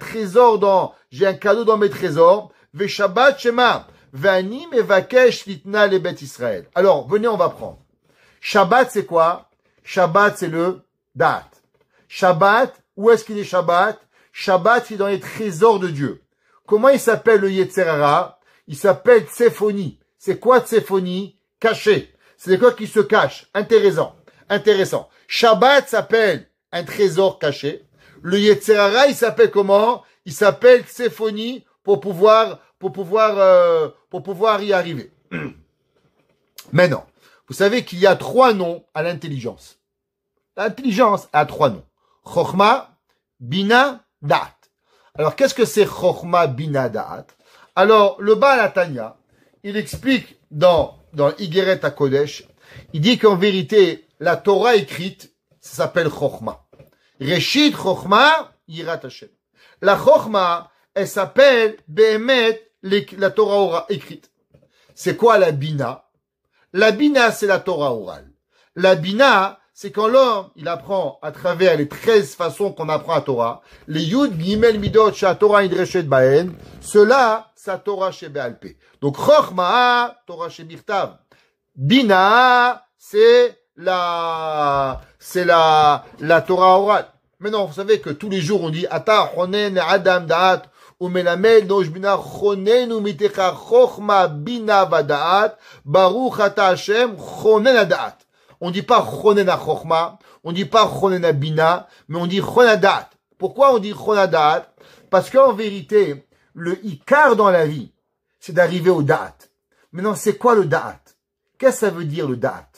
cadeau dans mes trésors. Ve Shabbat shema. Ve'ani mevakesh litna le bet Israël. Alors, venez, on va prendre. Shabbat, c'est quoi? Shabbat, c'est le Da'at. Shabbat, où est-ce qu'il est Shabbat? Shabbat, c'est dans les trésors de Dieu. Comment il s'appelle le Yetzer Hara? Il s'appelle Tsefoni. C'est quoi Tsefoni? Caché. C'est quoi qui se cache? Intéressant. Intéressant. Shabbat s'appelle un trésor caché. Le Yetzer Hara, il s'appelle comment? Il s'appelle Tsefoni pour pouvoir y arriver. Maintenant, vous savez qu'il y a 3 noms à l'intelligence. L'intelligence a 3 noms. Chokhma, Bina, Da'at. Alors, qu'est-ce que c'est Chokhma, Bina, Da'at? Alors, le Baal HaTanya, il explique dans Igeret HaKodesh, il dit qu'en vérité, la Torah écrite, ça s'appelle Chokhma. Reshit Chokhma, Yirat Hashem. La Chokhma, elle s'appelle Behemet, la Torah écrite. C'est quoi la Bina? La Bina, c'est la Torah orale. La Bina, c'est quand l'homme, il apprend à travers les 13 façons qu'on apprend à Torah, les Yud, Gimel, Midot, Sha Torah, Idreshet, Baen, cela, sa Torah chez Be'alpé. Donc, Chokhma, Torah chez Birtav. Bina, c'est la Torah orale. Maintenant, vous savez que tous les jours, on dit, Ata, Chonen, Adam, Da'at, Umelamed, Nosh Bina, Chonen, Umitecha, Chokhma, Bina, Vada'at, Baruch, Ata Hashem, Chonen, Da'at. On dit pas Chonen Chokhma, on dit pas Chonen Bina, mais on dit Chonadat. Pourquoi on dit Chonadat? Parce qu'en vérité, le Ikar dans la vie, c'est d'arriver au Da'at. Maintenant, c'est quoi le Da'at? Qu'est-ce que ça veut dire le Da'at?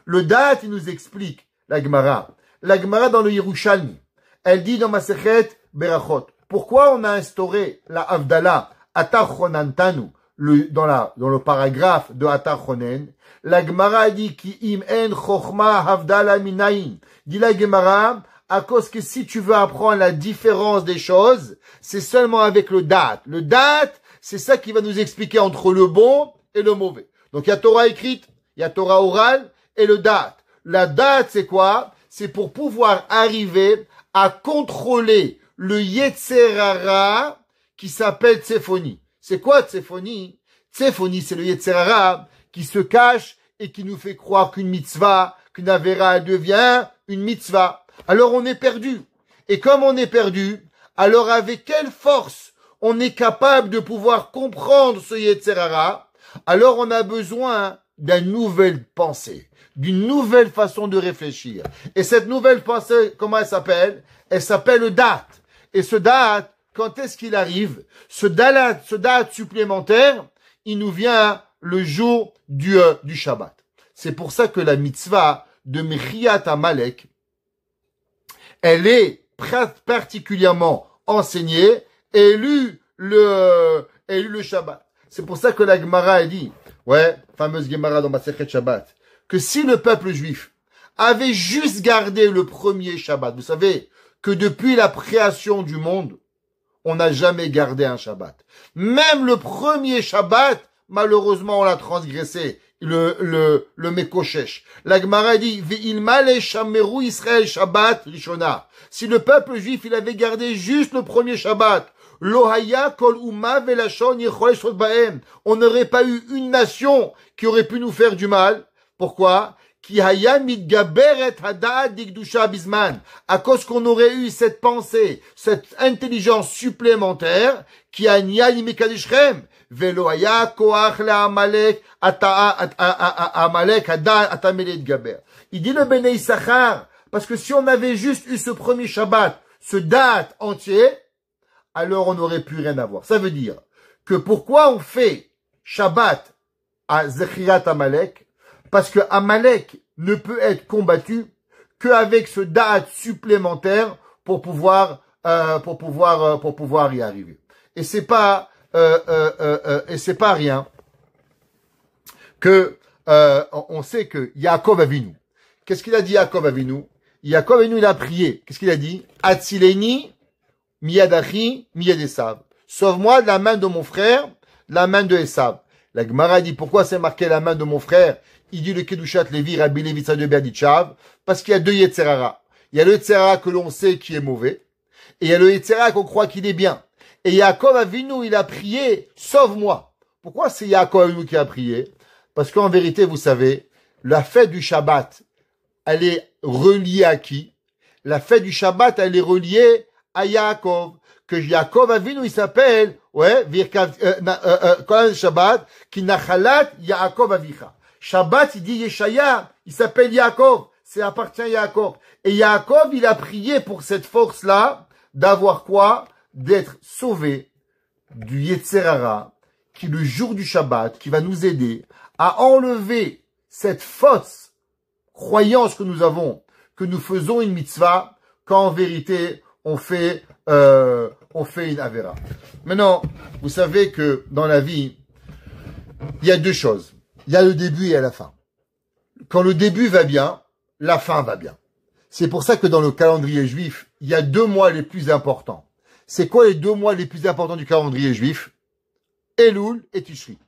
Le Da'at, il nous explique la Gemara. La Gemara dans le Yerushalmi, elle dit dans Masechet Berachot, pourquoi on a instauré la Havdalah Ata Chonantanu dans le paragraphe de Ata Chonen? La Gemara dit ki im en chokhma havdala minayin. Dit la Gemara, à cause que si tu veux apprendre la différence des choses, c'est seulement avec le da'at. Le da'at, c'est ça qui va nous expliquer entre le bon et le mauvais. Donc il y a Torah écrite, il y a Torah orale et le da'at. La da'at, c'est quoi? C'est pour pouvoir arriver à contrôler le Yetzer Hara qui s'appelle Tsefoni. C'est quoi Tsefoni? Tsefoni, c'est le Yetzer Hara qui se cache et qui nous fait croire qu'une mitzvah, qu'une avéra, elle devient une mitzvah. Alors on est perdu. Et comme on est perdu, alors avec quelle force on est capable de pouvoir comprendre ce Yetzer Hara? Alors on a besoin d'une nouvelle pensée, d'une nouvelle façon de réfléchir. Et cette nouvelle pensée, comment elle s'appelle? Elle s'appelle le Da'at. Et ce Da'at, quand est-ce qu'il arrive? Ce Da'at supplémentaire, il nous vient le jour du Shabbat. C'est pour ça que la mitzvah de Mechiyat Amalek, elle est particulièrement enseignée et élue le Shabbat. C'est pour ça que la Gemara a dit, fameuse Gemara dans Masechet Shabbat, que si le peuple juif avait juste gardé le premier Shabbat, vous savez que depuis la création du monde, on n'a jamais gardé un Shabbat. Même le premier Shabbat, malheureusement, on l'a transgressé. Le Mekoshesh. La Gemara dit, Ve'ilmale shameru Israël Shabbat Rishona. Si le peuple juif, il avait gardé juste le premier Shabbat, Lohaya kol umma velashon yichol shot baem. On n'aurait pas eu une nation qui aurait pu nous faire du mal. Pourquoi? Ki haya mitgaberet hada'at digdusha bisman. À cause qu'on aurait eu cette pensée, cette intelligence supplémentaire, qui a nia imekadishrem. Velo haya koach la amalek amalek hada'at atamelet gaber. Il dit le Bnei Issachar, parce que si on avait juste eu ce premier Shabbat, ce date entier, alors on n'aurait plus rien à voir. Ça veut dire que pourquoi on fait Shabbat à Zechirat Amalek? Parce que Amalek ne peut être combattu qu'avec ce date supplémentaire pour pouvoir y arriver. Et c'est pas rien que on sait que Yaakov Avinu. Qu'est-ce qu'il a dit Yaakov Avinu? Yaakov Avinu, il a prié. Qu'est-ce qu'il a dit? Atzileni miyadachi miyad Esav. Sauve-moi de la main de mon frère, de la main de Esav. La Gemara dit pourquoi c'est marqué la main de mon frère? Il dit le Kedushat Levi Rabbi Levi de Berditchav, parce qu'il y a deux Yetzerara. Il y a le Yetzerara que l'on sait qui est mauvais, et il y a le Yetzerara qu'on croit qu'il est bien. Et Yaakov Avinu, il a prié, sauve-moi. Pourquoi c'est Yaakov Avinu qui a prié? Parce qu'en vérité, vous savez, la fête du Shabbat, elle est reliée à qui? La fête du Shabbat, elle est reliée à Yaakov. Que Yaakov Avinu, il s'appelle, Shabbat, qui nachalat Yaakov Avicha. Shabbat, il dit Yeshaya, il s'appelle Yaakov, c'est appartient à Yaakov. Et Yaakov, il a prié pour cette force-là, d'avoir quoi? D'être sauvé du Yetzerara, qui le jour du Shabbat, qui va nous aider à enlever cette fausse croyance que nous avons, que nous faisons une mitzvah, quand en vérité, on fait une avera. Maintenant, vous savez que dans la vie, il y a deux choses. Il y a le début et la fin. Quand le début va bien, la fin va bien. C'est pour ça que dans le calendrier juif, il y a 2 mois les plus importants. C'est quoi les 2 mois les plus importants du calendrier juif? Elul et Tishri.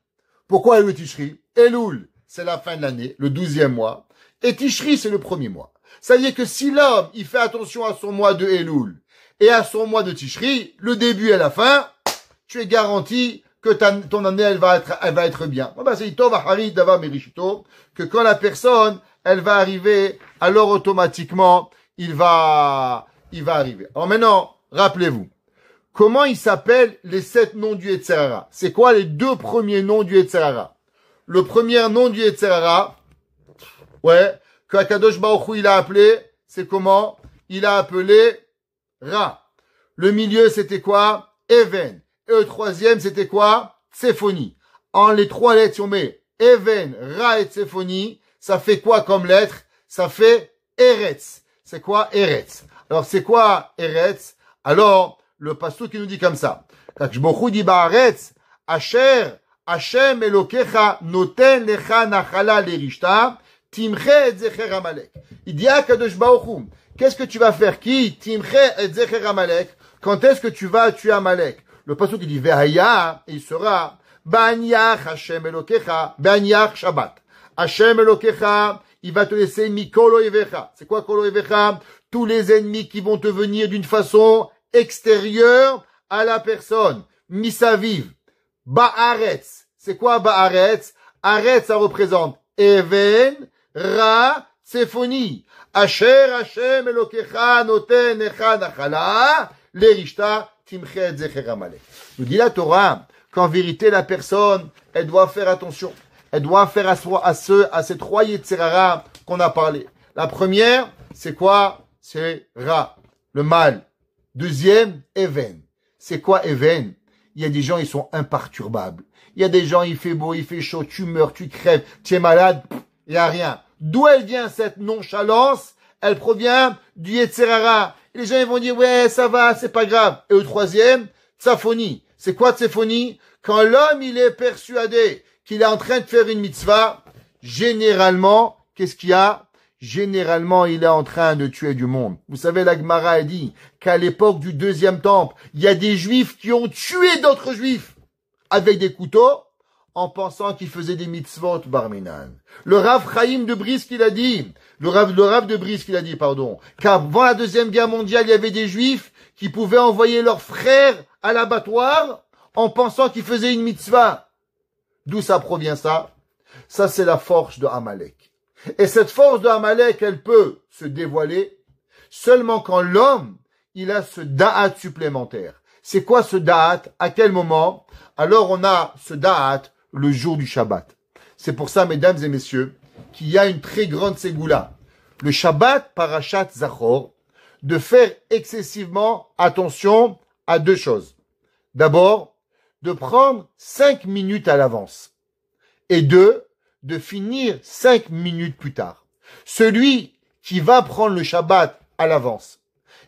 Pourquoi Elul et Tishri? Elul, c'est la fin de l'année, le 12e mois. Et Tishri, c'est le premier mois. Ça veut dire que si l'homme, il fait attention à son mois de Elul et à son mois de Tishri, le début et la fin, tu es garanti que ton année, elle va être bien. C'est que quand la personne, elle va arriver, alors automatiquement, il va arriver. Alors maintenant, rappelez-vous, comment ils s'appellent les 7 noms du Yetzerara? C'est quoi les 2 premiers noms du Yetzerara? Le premier nom du Yetzerara, que Akadosh Baruch Hu, il a appelé, c'est comment? Il a appelé Ra. Le milieu, c'était quoi? Even. Et le troisième, c'était quoi? Tséphonie. En les 3 lettres, si on met Even, Ra et Tséphonie, ça fait quoi comme lettre? Ça fait Eretz. C'est quoi Eretz? Alors, c'est quoi Eretz? Alors, le pasteur qui nous dit comme ça. Kadosh Baruch Hu dit Ba'aretz, Asher, Hashem Elokecha, Noten Lecha Nachala Lerishta, Timche et Zecher Amalek. Il dit à Kadosh Baruch Hu, qu'est-ce que tu vas faire? Qui? Timche et Zecher Amalek. Quand est-ce que tu vas tuer Amalek? Le pasteur qui dit Ve'haya, il sera Ba'aniach Hashem Elokecha, Ba'aniach Shabbat. Hashem Elokecha, il va te laisser Mikol Oevecha. C'est quoi Kol Oevecha? Tous les ennemis qui vont te venir d'une façon extérieure à la personne. Misaviv. Ba'aretz. C'est quoi Ba'aretz? Aretz, ça représente Even, Ra, Tséphonie. Asher Hashem Elokecha noten echa nachala, lerishta timchet zecher Amalek. Nous dit la Torah qu'en vérité la personne, elle doit faire attention. Elle doit faire à ces 3 Yetzerara qu'on a parlé. La première, c'est quoi? C'est Ra, le mal. Deuxième, Even. C'est quoi Even? Il y a des gens, ils sont imperturbables. Il y a des gens, il fait beau, il fait chaud, tu meurs, tu crèves, tu es malade, il n'y a rien. D'où elle vient cette nonchalance? Elle provient du Yetzerara. Et les gens, ils vont dire, ouais, ça va, c'est pas grave. Et au troisième, Tsaphonie. C'est quoi Tsaphonie? Quand l'homme, il est persuadé qu'il est en train de faire une mitzvah, généralement, qu'est-ce qu'il y a? généralement, il est en train de tuer du monde. Vous savez, la Gemara a dit qu'à l'époque du deuxième temple, il y a des juifs qui ont tué d'autres juifs avec des couteaux en pensant qu'ils faisaient des mitzvot barminan. Le Rav Chaim de Brisk, il a dit, le Rav de Brisk, il a dit, qu'avant la Deuxième Guerre mondiale, il y avait des juifs qui pouvaient envoyer leurs frères à l'abattoir en pensant qu'ils faisaient une mitzvah. D'où ça provient ça? Ça, c'est la force de Amalek. Et cette force de Amalek, elle peut se dévoiler seulement quand l'homme, il a ce da'at supplémentaire. C'est quoi ce da'at? À quel moment? Alors on a ce da'at le jour du Shabbat. C'est pour ça, mesdames et messieurs, qu'il y a une très grande ségoula. Le Shabbat, Parashat Zachor, de faire excessivement attention à deux choses. D'abord, de prendre 5 minutes à l'avance. Et deux, de finir 5 minutes plus tard. Celui qui va prendre le Shabbat à l'avance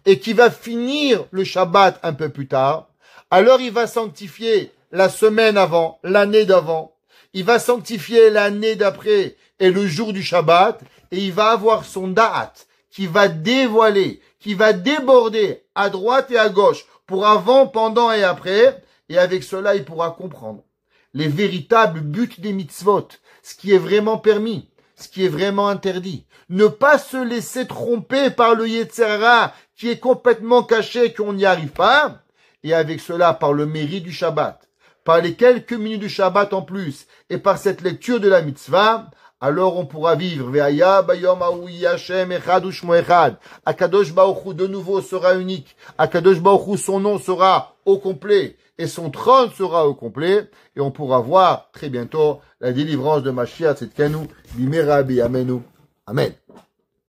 et qui va finir le Shabbat un peu plus tard, alors il va sanctifier la semaine avant, l'année d'avant, il va sanctifier l'année d'après et le jour du Shabbat, et il va avoir son da'at qui va dévoiler, qui va déborder à droite et à gauche pour avant, pendant et après, et avec cela il pourra comprendre les véritables buts des mitzvot, ce qui est vraiment permis, ce qui est vraiment interdit. Ne pas se laisser tromper par le Yetzer Hara qui est complètement caché, qu'on n'y arrive pas, et avec cela, par le mérite du Shabbat, par les quelques minutes du Shabbat en plus, et par cette lecture de la mitzvah, alors on pourra vivre. Ve'aya bayom ha'u Hashem echad u'shmo echad. Akadosh Baruch Hu de nouveau sera unique. Akadosh Baruch Hu, son nom sera au complet, et son trône sera au complet, et on pourra voir très bientôt la délivrance de Mashiach Tzidkenu, bimera b'yamenu. Amen.